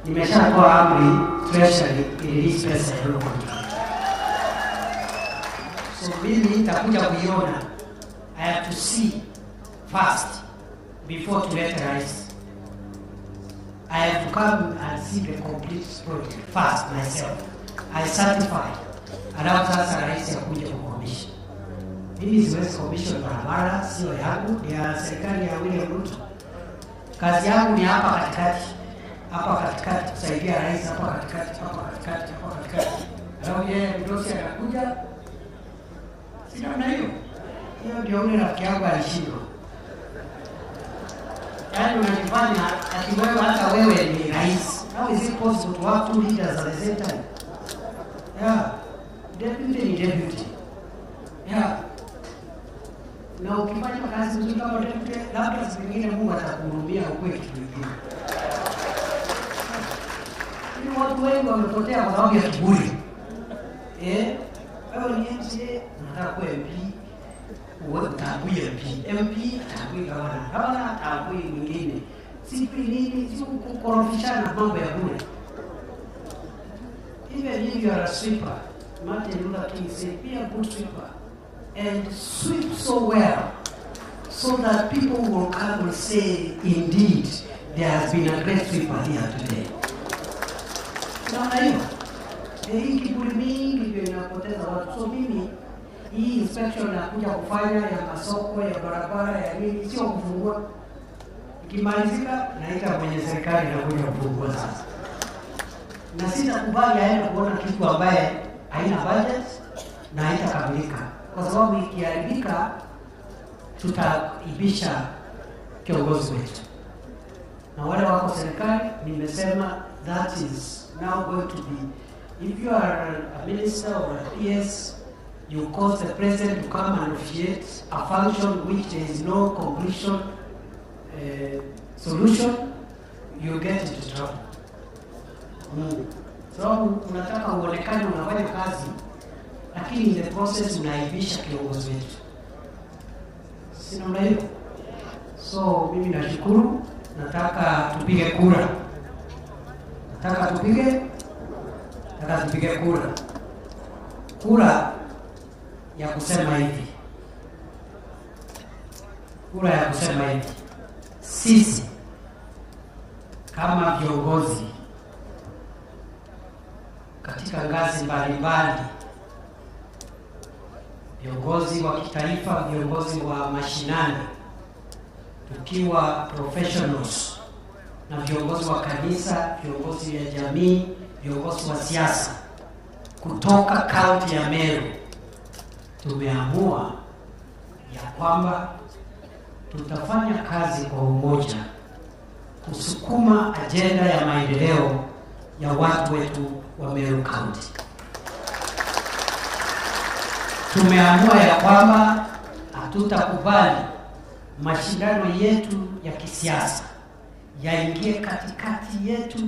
nimeshatoa amri treasury release pesa ya contractor. So mimi nitakuja kuiona. I have to see first before to let rise. I have to come and see the complete project first myself. I certify. Alafu sasa rais akuja kukomisha. Mimi siwezi commission barabara, sio yangu, ni ya serikali ya William Ruto. Kazi yangu ni hapa katikati. Hapa katikati kusaidia rais, hapa katikati, hapa katikati, hapa katikati. Alafu yeye mdosi anakuja. Sina na hiyo. Hiyo ndio ule rafiki yangu alishindwa. Yaani unajifanya ati wewe hata wewe ni rais. How is it possible to have 2 leaders at the same time? Yeah. Deputy ni deputy. Yeah. Na ukifanya kazi nzuri kama deputy, labda zingine Mungu atakuhurumia ukwe kitu kingine. Ni watu wengi wamepotea kwa sababu ya kiburi. Wewe ni MCA, unataka kuwa MP. Wewe utakuwa MP atakuwa gavana atakuwa mwingine. Sipi nini, sio kukorofishana mambo ya bure. Even if you are a sweeper, Martin Luther King said, be a good sweeper and sweep so well so that people will come and say, indeed, there has been a great sweeper here today. Naona hiyo. Hii kiburi mingi ndio inapoteza watu. So mimi hii inspection nakuja kufanya ya masoko, ya barabara, ya nini, sio kufungua. Ikimalizika naita mwenye serikali na kuja kufungua sasa. Na sitakubali aende kuona kitu ambaye haina budget na haitakamilika, kwa sababu ikiharibika tutaibisha kiongozi wetu. Na wale wako serikali nimesema that is now going to be, if you are a minister or a PS, you cause the president to come and officiate a function which there is no completion solution, you get into trouble. Sababu unataka uonekane unafanya kazi, lakini in the process unaibisha kiongozi wetu. Sina mna hiyo. So mimi nashukuru, nataka tupige kura. Nataka tupige kura. Kura ya kusema hivi. Kura ya kusema hivi. Sisi kama viongozi katika ngazi mbalimbali, viongozi wa kitaifa, viongozi wa mashinani, tukiwa professionals, na viongozi wa kanisa, viongozi wa jamii, viongozi wa siasa kutoka kaunti ya Meru, tumeamua ya kwamba tutafanya kazi kwa umoja kusukuma ajenda ya maendeleo ya watu wetu wa Meru County. Tumeamua ya kwamba hatutakubali mashindano yetu ya kisiasa yaingie katikati yetu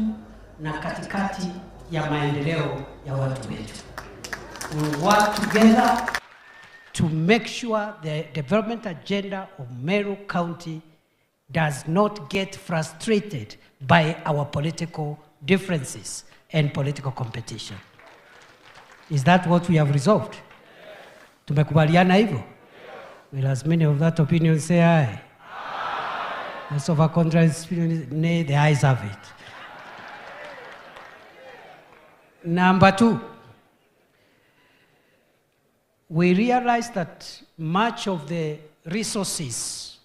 na katikati ya maendeleo ya watu wetu. We work together to make sure the development agenda of Meru County does not get frustrated by our political differences and political competition. Is that what we have resolved? Tumekubaliana hivyo? Will as many of that opinion say aye? Those of a contrary opinion, nay, the ayes have it. Number 2, we realize that much of the resources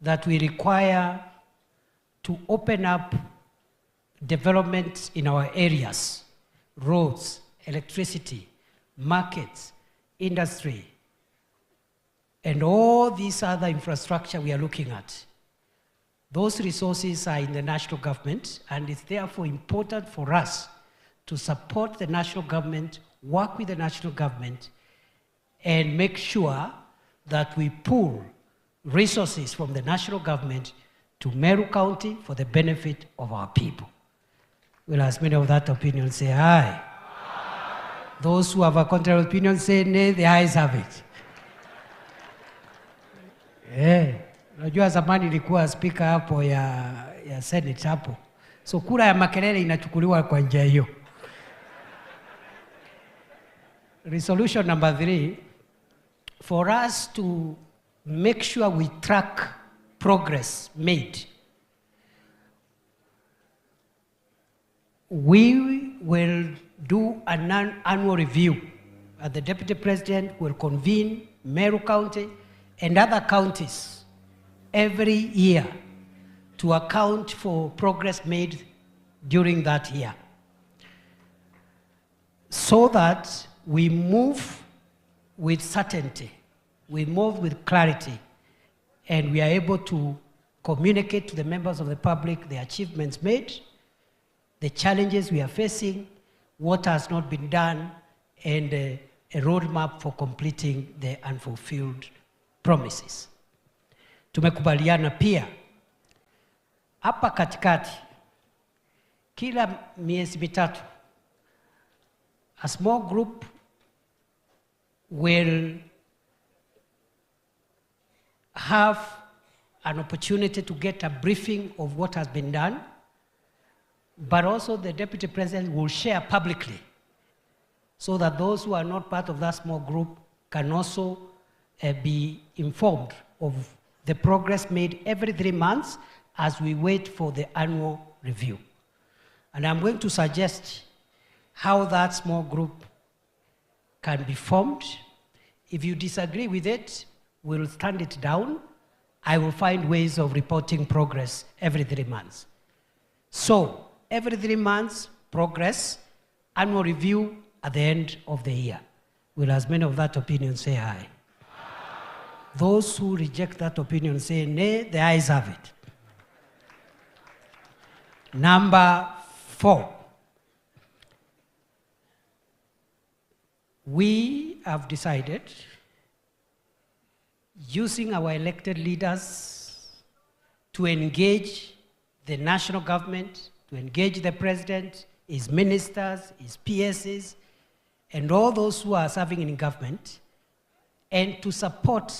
that we require to open up development in our areas, roads, electricity, markets, industry, and all these other infrastructure we are looking at, those resources are in the national government, and it's therefore important for us to support the national government, work with the national government, and make sure that we pull resources from the national government to Meru County for the benefit of our people. Will as many of that opinion say aye? Aye. Those who have a contrary opinion say nay, the ayes have it. Unajua zamani nilikuwa speaker hapo ya Senate hapo. So kura ya makelele inachukuliwa kwa njia hiyo. Resolution number 3, for us to make sure we track progress made, we will do an annual review. The Deputy President will convene Meru County and other counties every year to account for progress made during that year, so that we move with certainty, we move with clarity, and we are able to communicate to the members of the public the achievements made, the challenges we are facing, what has not been done, and a roadmap for completing the unfulfilled promises. Tumekubaliana pia hapa katikati, kila miezi mitatu, a small group will have an opportunity to get a briefing of what has been done, but also the Deputy President will share publicly so that those who are not part of that small group can also be informed of the progress made every 3 months as we wait for the annual review. And I'm going to suggest how that small group can be formed. If you disagree with it, we'll stand it down. I will find ways of reporting progress every 3 months. So, every 3 months, progress, annual review at the end of the year. Will as many of that opinion say aye? Those who reject that opinion say nay, the ayes have it. Number 4. We have decided, using our elected leaders, to engage the national government, to engage the president, his ministers, his PSs, and all those who are serving in government, and to support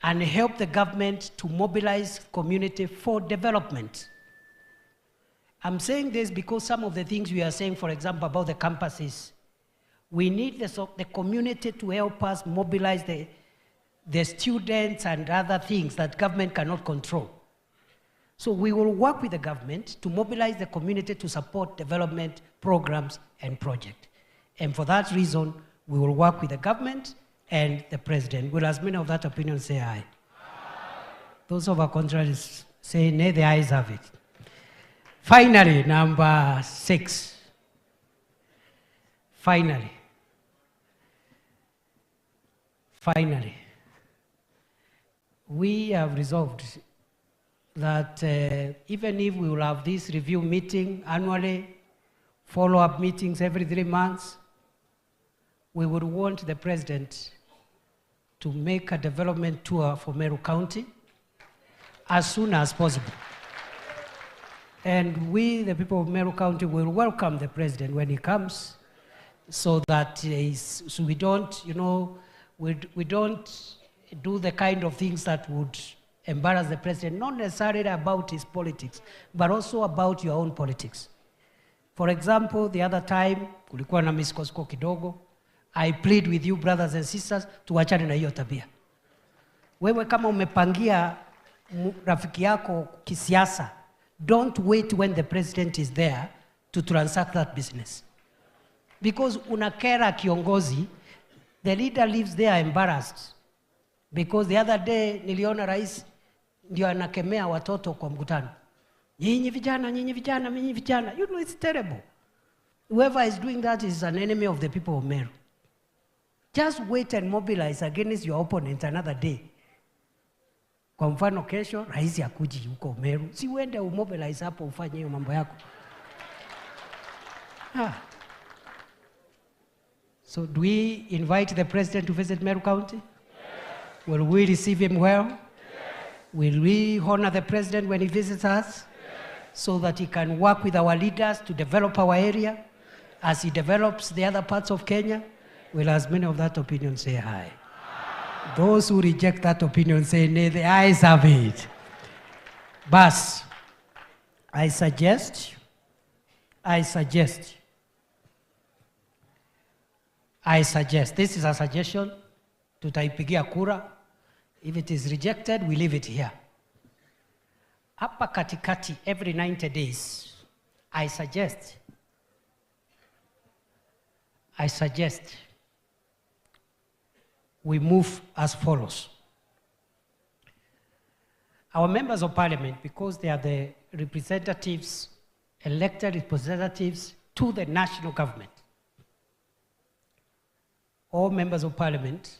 and help the government to mobilize community for development. I'm saying this because some of the things we are saying, for example, about the campuses, we need the community to help us mobilize the students and other things that government cannot control. So we will work with the government to mobilize the community to support development programs and projects. And for that reason, we will work with the government and the president. Will as many of that opinion say aye? Aye. Those of our contraries say nay, the ayes have it. Finally, number 6. Finally, we have resolved that even if we will have this review meeting annually, follow-up meetings every 3 months, we would want the president to make a development tour for Meru County as soon as possible. And we, the people of Meru County, will welcome the president when he comes, so that so we don't, we don't do the kind of things that would embarrass the president, not necessarily about his politics, but also about your own politics. For example, the other time, kulikuwa na misukosuko kidogo, I plead with you, brothers and sisters, tuachane na hiyo tabia. Wewe kama umepangia rafiki yako kisiasa, don't wait when the president is there to transact that business. Because unakera kiongozi, the leader lives there embarrassed. Because the other day, niliona rais ndio anakemea watoto kwa mkutano. Nyinyi vijana, nyinyi vijana, nyinyi vijana. You know, it's terrible. Whoever is doing that is an enemy of the people of Meru. Just wait and mobilize against your opponent another day. Kwa mfano kesho, rais akuji huko Meru. Si uende umobilize hapo ufanye hiyo mambo yako. So do we invite the president to visit Meru County? Yes. Will we receive him well? Yes. Will we honor the president when he visits us? Yes. So that he can work with our leaders to develop our area as he develops the other parts of Kenya? Will as many of that opinion say aye? Aye. Those who reject that opinion say nay, the ayes have it. But I suggest, this is a suggestion, tutaipigia kura. If it is rejected, we leave it here. Hapa katikati, every 90 days, I suggest we move as follows. Our members of parliament, because they are the representatives, elected representatives to the national government, all members of parliament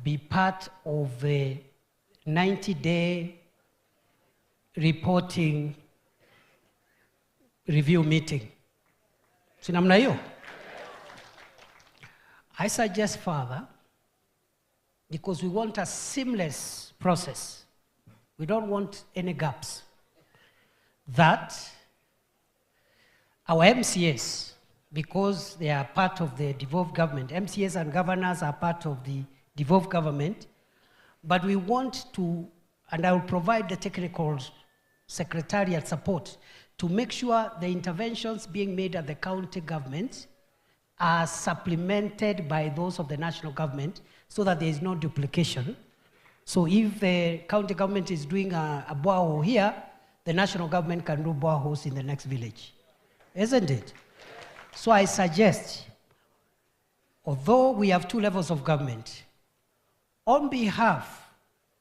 be part of the 90-day reporting review meeting. Sinamna hiyo? I suggest further, because we want a seamless process. We don't want any gaps. That our MCAs, because they are part of the devolved government, MCAs and governors are part of the devolved government, but we want to, and I will provide the technical secretariat support to make sure the interventions being made at the county government are supplemented by those of the national government so that there is no duplication. So if the county government is doing a BOAO here, the national government can do boreholes in the next village. Isn't it? So I suggest, although we have 2 levels of government, on behalf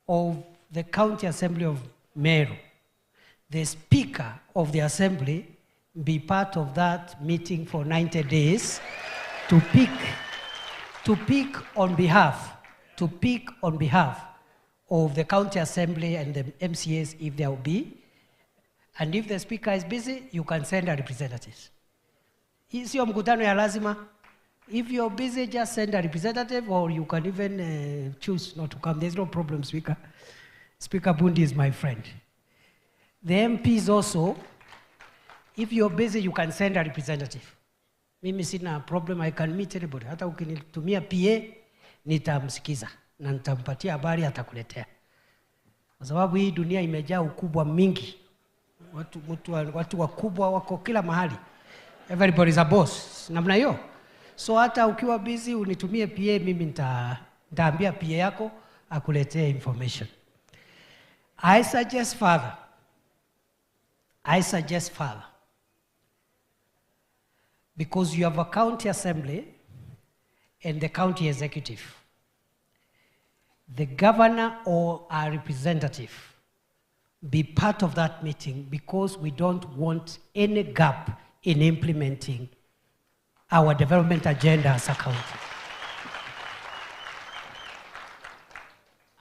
of the County Assembly of Meru, the Speaker of the Assembly be part of that meeting for 90 days to pick on behalf of the County Assembly and the MCAs if there will be. And if the Speaker is busy, you can send a representative. Sio mkutano ya lazima. If you're busy, just send a representative, or you can even choose not to come. There's no problem, Speaker. Speaker Bundi is my friend. The MPs also, if you're busy, you can send a representative. Mimi sina problem, I can meet anybody. Hata ukinitumia PA, nitamsikiza na nitampatia habari atakuletea. Kwa sababu hii dunia imejaa ukubwa mingi. Watu wakubwa wako kila mahali. Everybody's a boss. Namna hiyo. So hata ukiwa busy unitumie PA, mimi nitaambia PA yako akuletee information. I suggest further, because you have a county assembly and the county executive, the governor or a representative be part of that meeting, because we don't want any gap in implementing our development agenda as a county.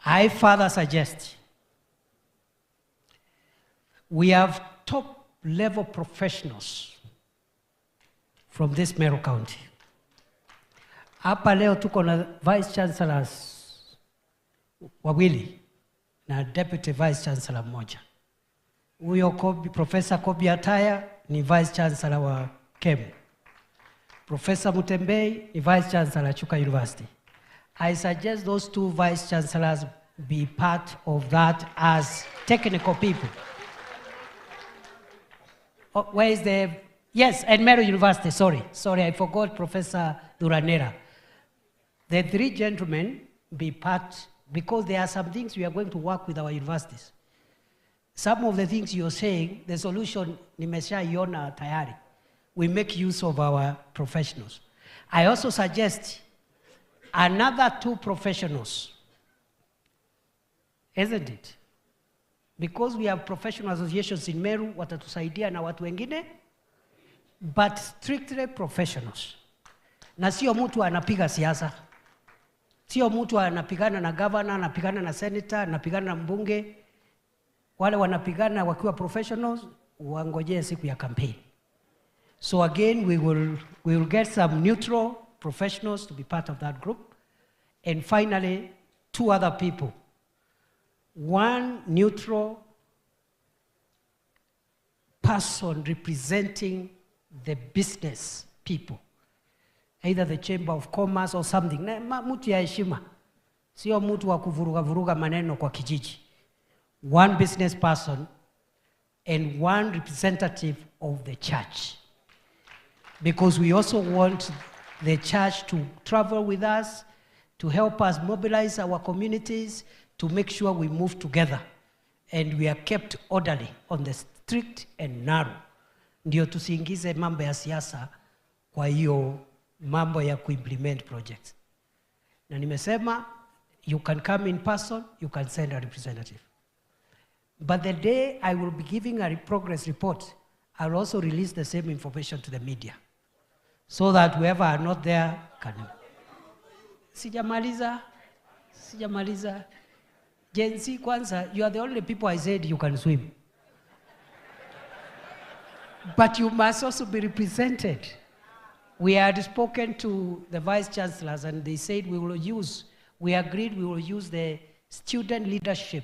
I further suggest we have top-level professionals from this Meru County. Hapa leo tuko na vice chancellors wawili na deputy vice chancellor mmoja. Huyo Professor Kobi Ataya ni vice chancellor wa KEMU. Professor Mutembei ni vice chancellor Chuka University. I suggest those 2 vice chancellors be part of that as technical people. Oh, where is the... Yes, at Meru University, sorry, I forgot Professor Duranera. The 3 gentlemen be part, because there are some things we are going to work with our universities. Some of the things you're saying, the solution nimeshaiona tayari. We make use of our professionals. I also suggest another 2 professionals, isn't it? Because we have professional associations in Meru, watatusaidia na watu wengine, but strictly professionals. Na sio mtu anapiga siasa. Sio mtu anapigana na governor, anapigana na senator, anapigana na mbunge. Wale wanapigana wakiwa professionals, wangojee siku ya campaign. So again, we will get some neutral professionals to be part of that group. And finally, 2 other people. 1 neutral person representing the business people, either the Chamber of Commerce or something. Mtu ya heshima, sio mtu wa kuvuruga maneno kwa kijiji. 1 business person and 1 representative of the church. Because we also want the church to travel with us, to help us mobilize our communities, to make sure we move together and we are kept orderly on the strict and narrow. Ndio tusiingize mambo ya siasa kwa hiyo mambo ya kuimplement projects. Na nimesema, you can come in person, you can send a representative. But the day I will be giving a progress report, I'll also release the same information to the media, so that whoever are not there can. Sijamaliza. Gen Z kwanza, you are the only people I said you can swim. But you must also be represented. We had spoken to the vice chancellors and they said we agreed we will use the student leadership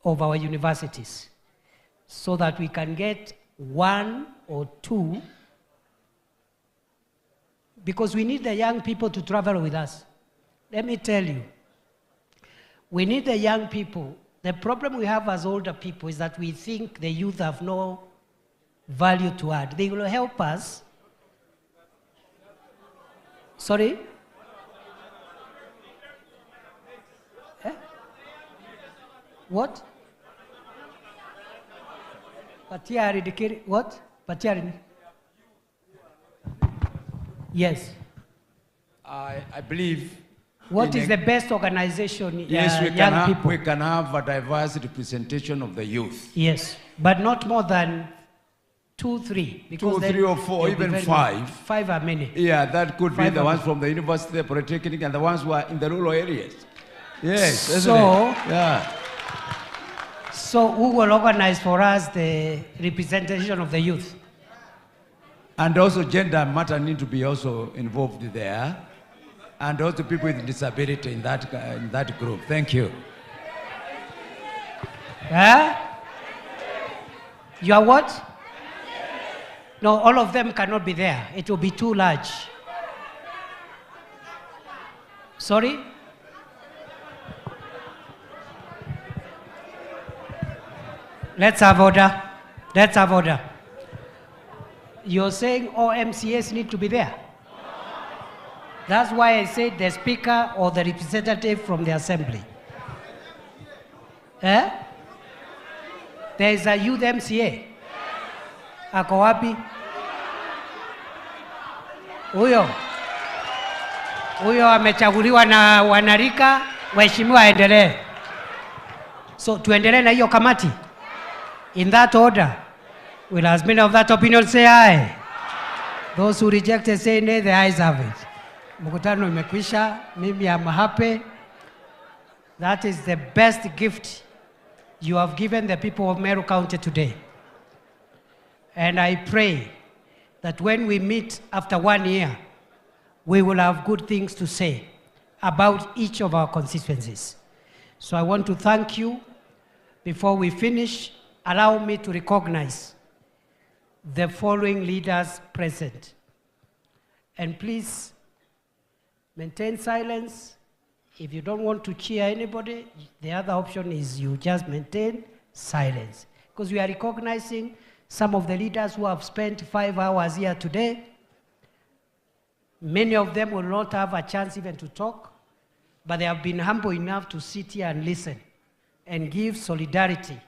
of our universities so that we can get 1 or 2, because we need the young people to travel with us. Let me tell you, we need the young people. The problem we have as older people is that we think the youth have no value to add. They will help us. Sorry? What? Matiang'i Ndikiri, what? Matiang'i? Yes. I believe. What is the best organization, Yes, young people? we can have a diverse representation of the youth. Yes, but not more than 2, 3. Because 2, then 3 or 4, they'll be even very 5. many. 5 are many. Yeah, that could be 5 the are ones many. from the university, the polytechnic, and the ones who are in the rural areas. Yes, isn't So- it? Yeah. So who will organize for us the representation of the youth? And also gender matter need to be also involved there. And also people with disability in that group. Thank you. Huh? You are what? No, all of them cannot be there. It will be too large. Sorry? Let's have order. Let's have order. You're saying all MCAs need to be there? That's why I said the speaker or the representative from the assembly. Eh? There is a youth MCA. Ako wapi? Huyo amechaguliwa na wanarika, waheshimiwa aendelee. So tuendelee na hiyo kamati. In that order, will as many of that opinion say aye? Those who rejected say nay, the ayes have it. Mkutano imekwisha, mimi am happy. That is the best gift you have given the people of Meru County today. And I pray that when we meet after 1 year, we will have good things to say about each of our constituencies. So I want to thank you. Before we finish, allow me to recognize the following leaders present. And please maintain silence. If you don't want to cheer anybody, the other option is you just maintain silence. Because we are recognizing some of the leaders who have spent 5 hours here today. Many of them will not have a chance even to talk, but they have been humble enough to sit here and listen and give solidarity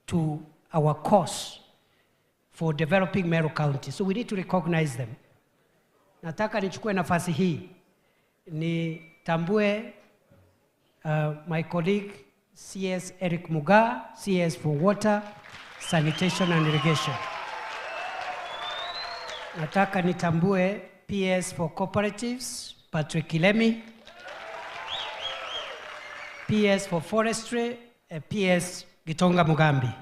to our cause for developing Meru County. So we need to recognize them. Nataka nichukue nafasi hii nitambue my colleague CS Eric Muga, CS for Water, Sanitation and Irrigation. Nataka nitambue PS for Cooperatives, Patrick Kilemi, PS for Forestry, PS Gitonga Mugambi,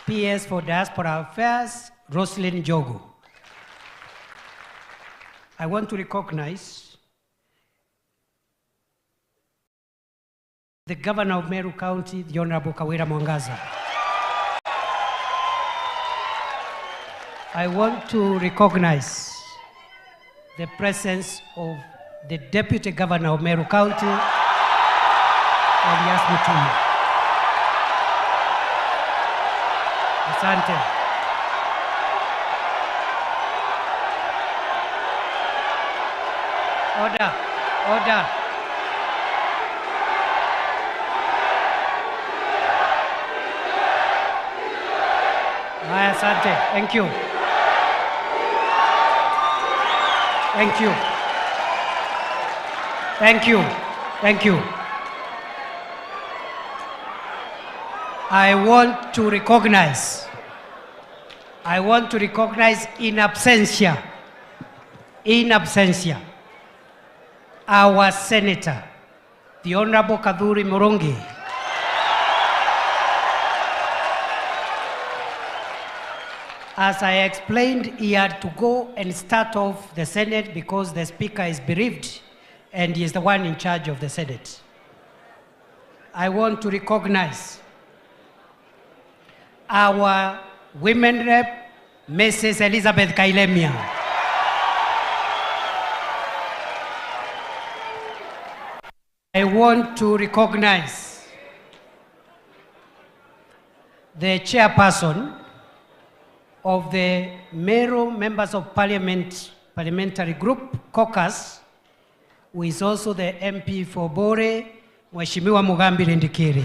PS for Diaspora Affairs, Roslyn Jogo. I want to recognize the Governor of Meru County, the Honorable Kawira Mwangaza. I want to recognize the presence of the Deputy Governor of Meru County, Elias Mutumu. Asante. Order, order. Asante, thank you. Thank you. Thank you. Thank you. I want to recognize in absentia, our Senator, the Honorable Kithure Murongi. As I explained, he had to go and start off the Senate because the Speaker is bereaved and he is the one in charge of the Senate. I want to recognize our women rep, Mrs. Elizabeth Kailemia. I want to recognize the chairperson of the Meru Members of Parliament Parliamentary Group, Caucus, who is also the MP for Bore, Mheshimiwa Mugambi Ndikiri.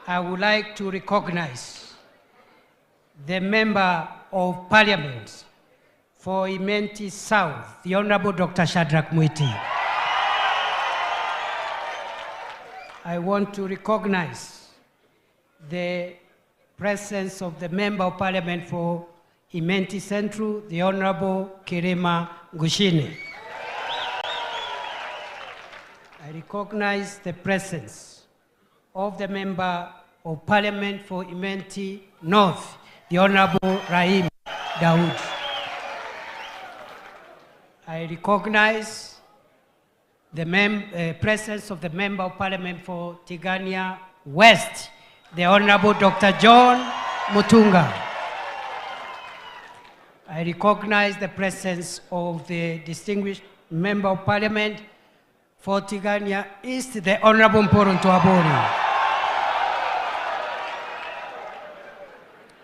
I would like to recognize the Member of Parliament for Imenti South, the Honorable Dr. Shadrach Mwiti. I want to recognize the presence of the Member of Parliament for Imenti Central, the Honorable Kirima Ngushine. I recognize the presence of the Member of Parliament for Imenti North, the Honorable Rahim Daoud. I recognize the presence of the Member of Parliament for Tigania West, the Honorable Dr. John Mutunga. I recognize the presence of the distinguished Member of Parliament for Tigania East, the Honorable Mporonto Abori.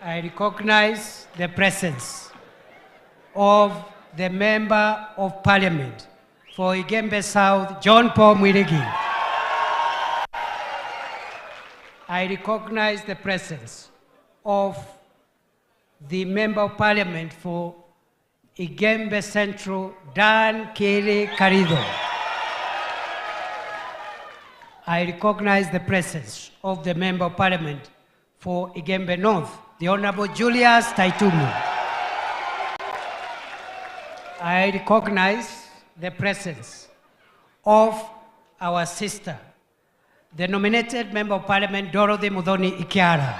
I recognize the presence of the Member of Parliament for Igembe South, John Paul Mwirigi. I recognize the presence of the Member of Parliament for Igembe Central, Dan Kele Karido. I recognize the presence of the Member of Parliament for Igembe North, the Honorable Julius Taitumu. I recognize the presence of our sister, the nominated Member of Parliament, Dorothy Muthoni Ikiara.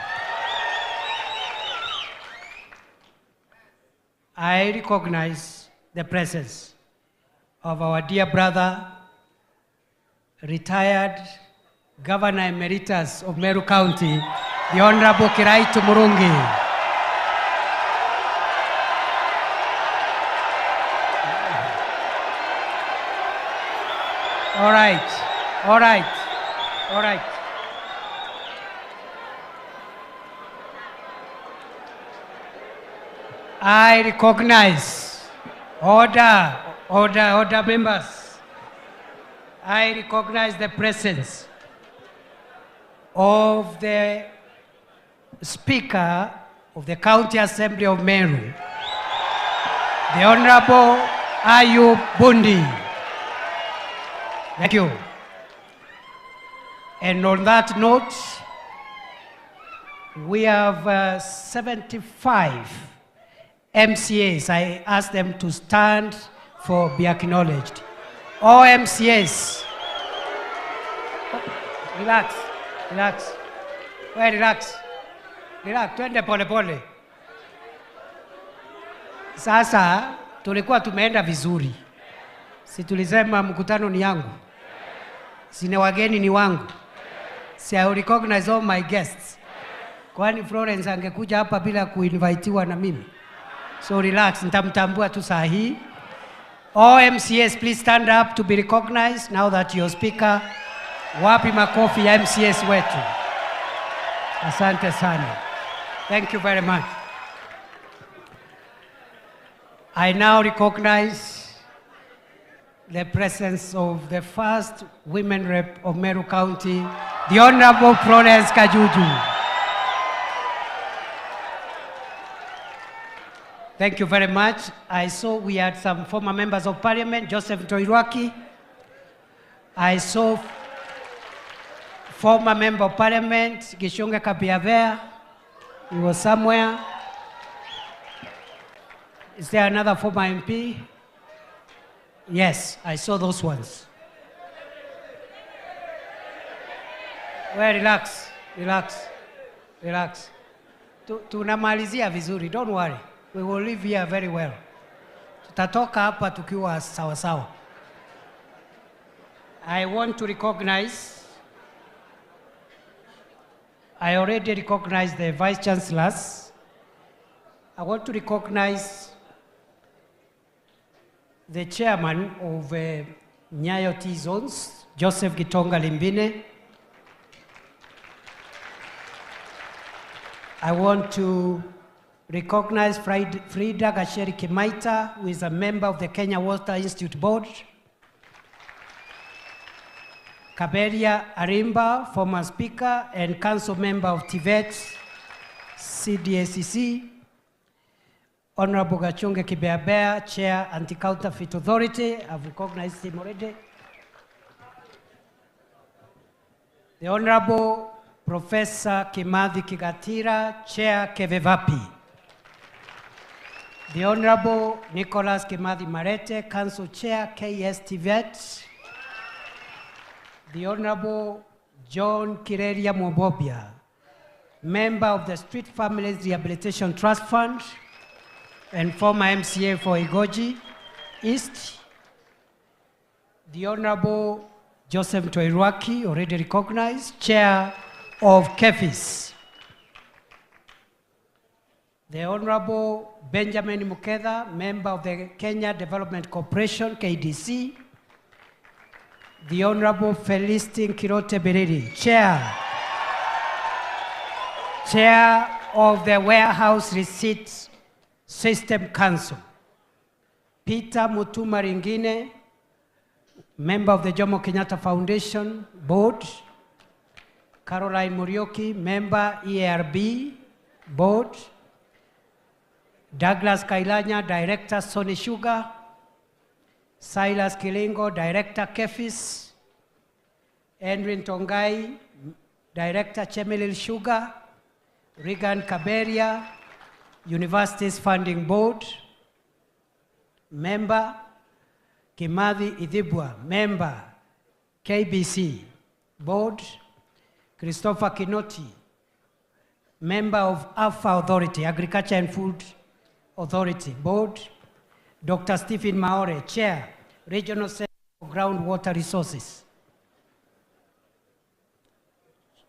I recognize the presence of our dear brother, retired Governor Emeritus of Meru County, the Honorable Kiraitu Murungi. All right. I recognize, order members. I recognize the presence of the Speaker of the County Assembly of Meru, the Honorable Ayub Bundi. Thank you. And on that note, we have 75 MCAs. I ask them to stand for be acknowledged. All MCAs. Relax. Relax. Twende pole pole. Sasa tulikuwa tumeenda vizuri. Si tulisema mkutano ni yangu. Sine wageni ni wangu. Si I recognize all my guests. Kwani Florence angekuja hapa bila kuinvitiwa na mimi. So relax, nitamtambua tu saa hii. All MCAs, please stand up to be recognized now that your speaker. Wapi makofi ya MCAs wetu. Asante sana. Thank you very much. I now recognize the presence of the first women rep of Meru County, the Honorable Florence Kajuju. Thank you very much. I saw we had some former members of parliament, Joseph Toirwaki. I saw former member of parliament, Gishonga Kapiavea. He was somewhere. Is there another former MP? Yes, I saw those ones. Well, relax. Tunamalizia vizuri, don't worry. We will live here very well. Tutatoka hapa tukiwa sawa sawa. I want to recognize, I already recognized the Vice Chancellors. I want to recognize the Chairman of Nyayo T-Zones, Joseph Gitonga Limbine. I want to recognize Frida Gasheri Kimaita, who is a member of the Kenya Water Institute Board. Kaberia Arimba, former Speaker and Council Member of Tibet, CDACC. Honorable Gachunge Kibeabea, Chair Anti-Counterfeit Authority. I've recognized him already. The Honorable Professor Kimathi Kigatira, Chair Kevevapi. The Honorable Nicholas Kimathi Marete, Council Chair, KS Tibet. The Honorable John Kireria Mwobobia, Member of the Street Families Rehabilitation Trust Fund and former MCA for Igoji East. The Honorable Joseph Toirwaki, already recognized, Chair of KEFIS. The Honorable Benjamin Mukeda, Member of the Kenya Development Corporation, KDC. The Honorable Felistin Kirote Bereri, Chair of the Warehouse Receipts System Council. Peter Mutuma Ringine, Member of the Jomo Kenyatta Foundation Board. Caroline Murioki, Member ERB Board. Douglas Kailanya, Director Sony Sugar. Silas Kilingo, Director KEFIS. Henry Tongai, Director Chemelil Sugar. Regan Kaberia, Universities Funding Board. Member Kimathi Idhibwa, Member KBC Board. Christopher Kinoti, Member of AFA Authority, Agriculture and Food Authority Board. Dr. Stephen Maore, Chair, Regional Center for Groundwater Resources.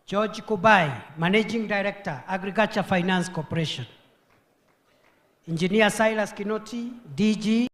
George Kubai, Managing Director, Agriculture Finance Corporation. Engineer Silas Kinoti, DG.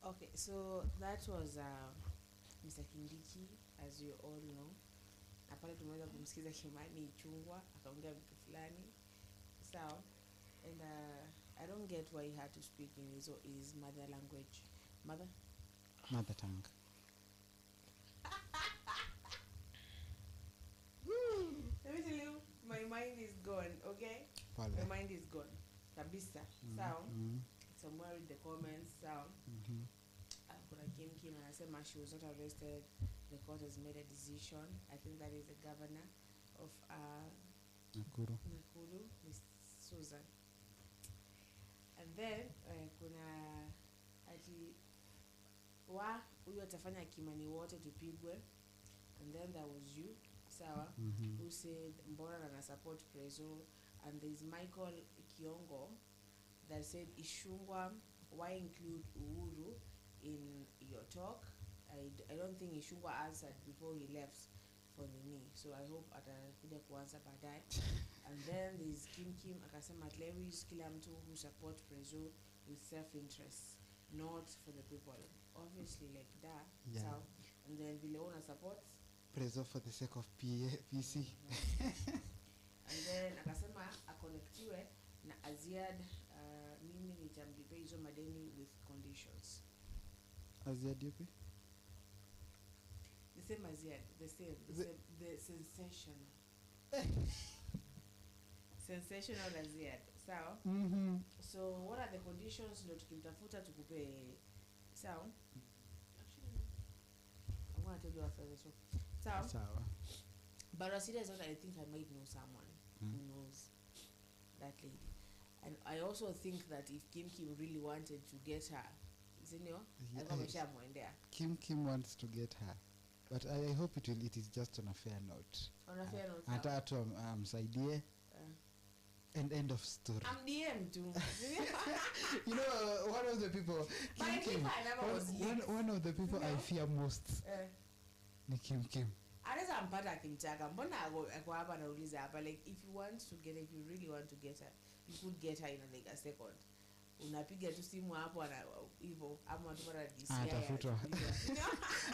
Okay, so that was Mr. Kindiki, as you all know. Na pale tumeweza kumsikiza Kimani Ichung'wah akaongea vitu fulani. Sawa. And I don't get why he had to speak in his mother language. Mother tongue. Let me tell you, my mind is gone, okay? Pale. My mind is gone. Kabisa. Sawa. Somewhere in the comments, sawa. Kuna Kim anasema she was not arrested. The court has made a decision. I think that is the governor of Nakuru, Miss Susan. And then kuna ati huyu atafanya Kimani wote tupigwe. And then there was you, sawa, who said mbona na support Prezo. And there is Michael Kiongo that said Ishungwa, why include Uhuru in your talk? I don't think Ishungwa answered before he left for Nini, so I hope atakuja kuanza baadaye. And then there is Kim akasema Lewis kila mtu who support Prezo with self-interest, not for the people. Obviously like that. Yeah. So, and then vile una support Prezo for the sake of PC. And then akasema aconnectiwe na Aziad, mimi nitamlipa hizo madeni with conditions. Aziad yupi? The same Aziad, the sensational. Sensational Aziad. Sawa? So what are the conditions ndio tukimtafuta tukupe? Sawa? Actually, I want to tell you after this one. Sawa. But on a serious note, I think I might know someone who knows that lady. And I also think that if Kim really wanted to get her, Kim wants to get her. But I hope it is just on a fair note. On a fair note. Hata watu msaidie. And end of story. I'm DM too. You know, one of the people, one of the people I fear most ni Kim. Anaweza mpata akimtaka. Mbona ako hapa nauliza hapa, like if you really want to get her, you could get her in like a second. Unapiga tu simu hapo hivyo ama unatuma DCI. Atafutwa.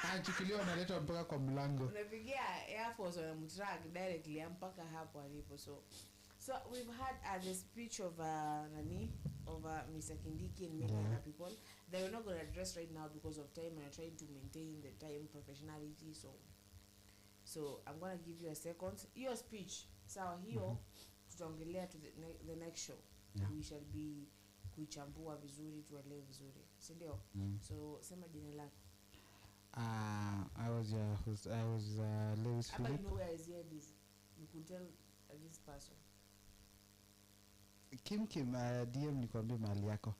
Anachukuliwa analetwa mpaka kwa mlango. Unapigia Air Force wanamtrack directly mpaka hapo alipo. So we've had the speech of Mr. Kindiki and many other people that we're not going to address right now because of time, and we're trying to maintain the time professionality. So I'm going to give you a second. Your speech, sawa hiyo, tutaongelea to the next show. Yeah. We shall be kuichambua vizuri, tuelewe vizuri. Si ndio? So sema jina lako. I was Lewis Philip. I know where is here this. You could tell this person. Kim DM nikwambie mahali yako.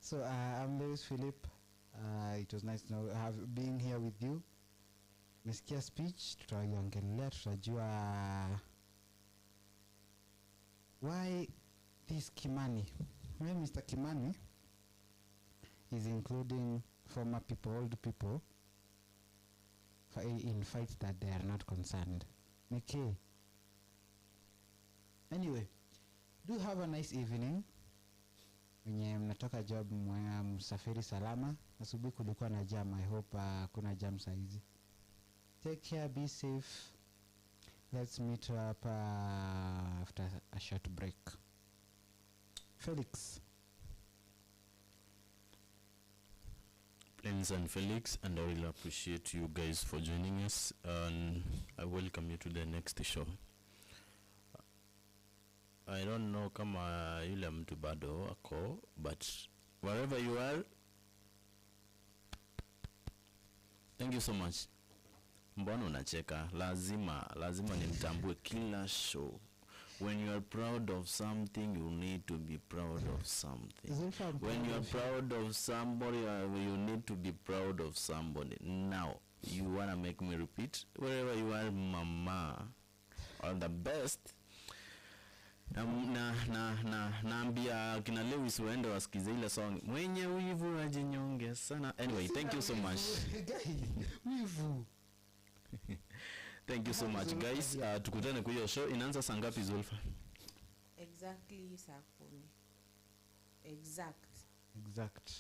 So I'm Lewis Philip. It was nice to being here with you. Mesikia speech, tutaiongelea, tutajua why this Kimani. Why Mr. Kimani is including former people, old people in fights that they are not concerned. Okay. Anyway, do have a nice evening. Wenye mnatoka job msafiri salama. Asubuhi kulikuwa na jam. I hope kuna jam saizi. Take care, be safe. Let's meet up after a short break. Felix. Plans and Felix, and I really appreciate you guys for joining us, and I welcome you to the next show. I don't know kama yule mtu bado ako, but wherever you are, thank you so much. Mbona unacheka? Lazima nimtambue kila show. When you are proud of something, you need to be proud of something. When you are proud of somebody, you need to be proud of somebody. Now, you want to make me repeat? Wherever you are, mama, all the best. Naambia kina Lewis waende wasikize ile song mwenye wivu ajinyonge sana. Anyway, thank you so much. Wivu. Thank you so much guys. Tukutane kwa hiyo show. Inaanza saa ngapi Zulfa? Exactly saa 10. Exact.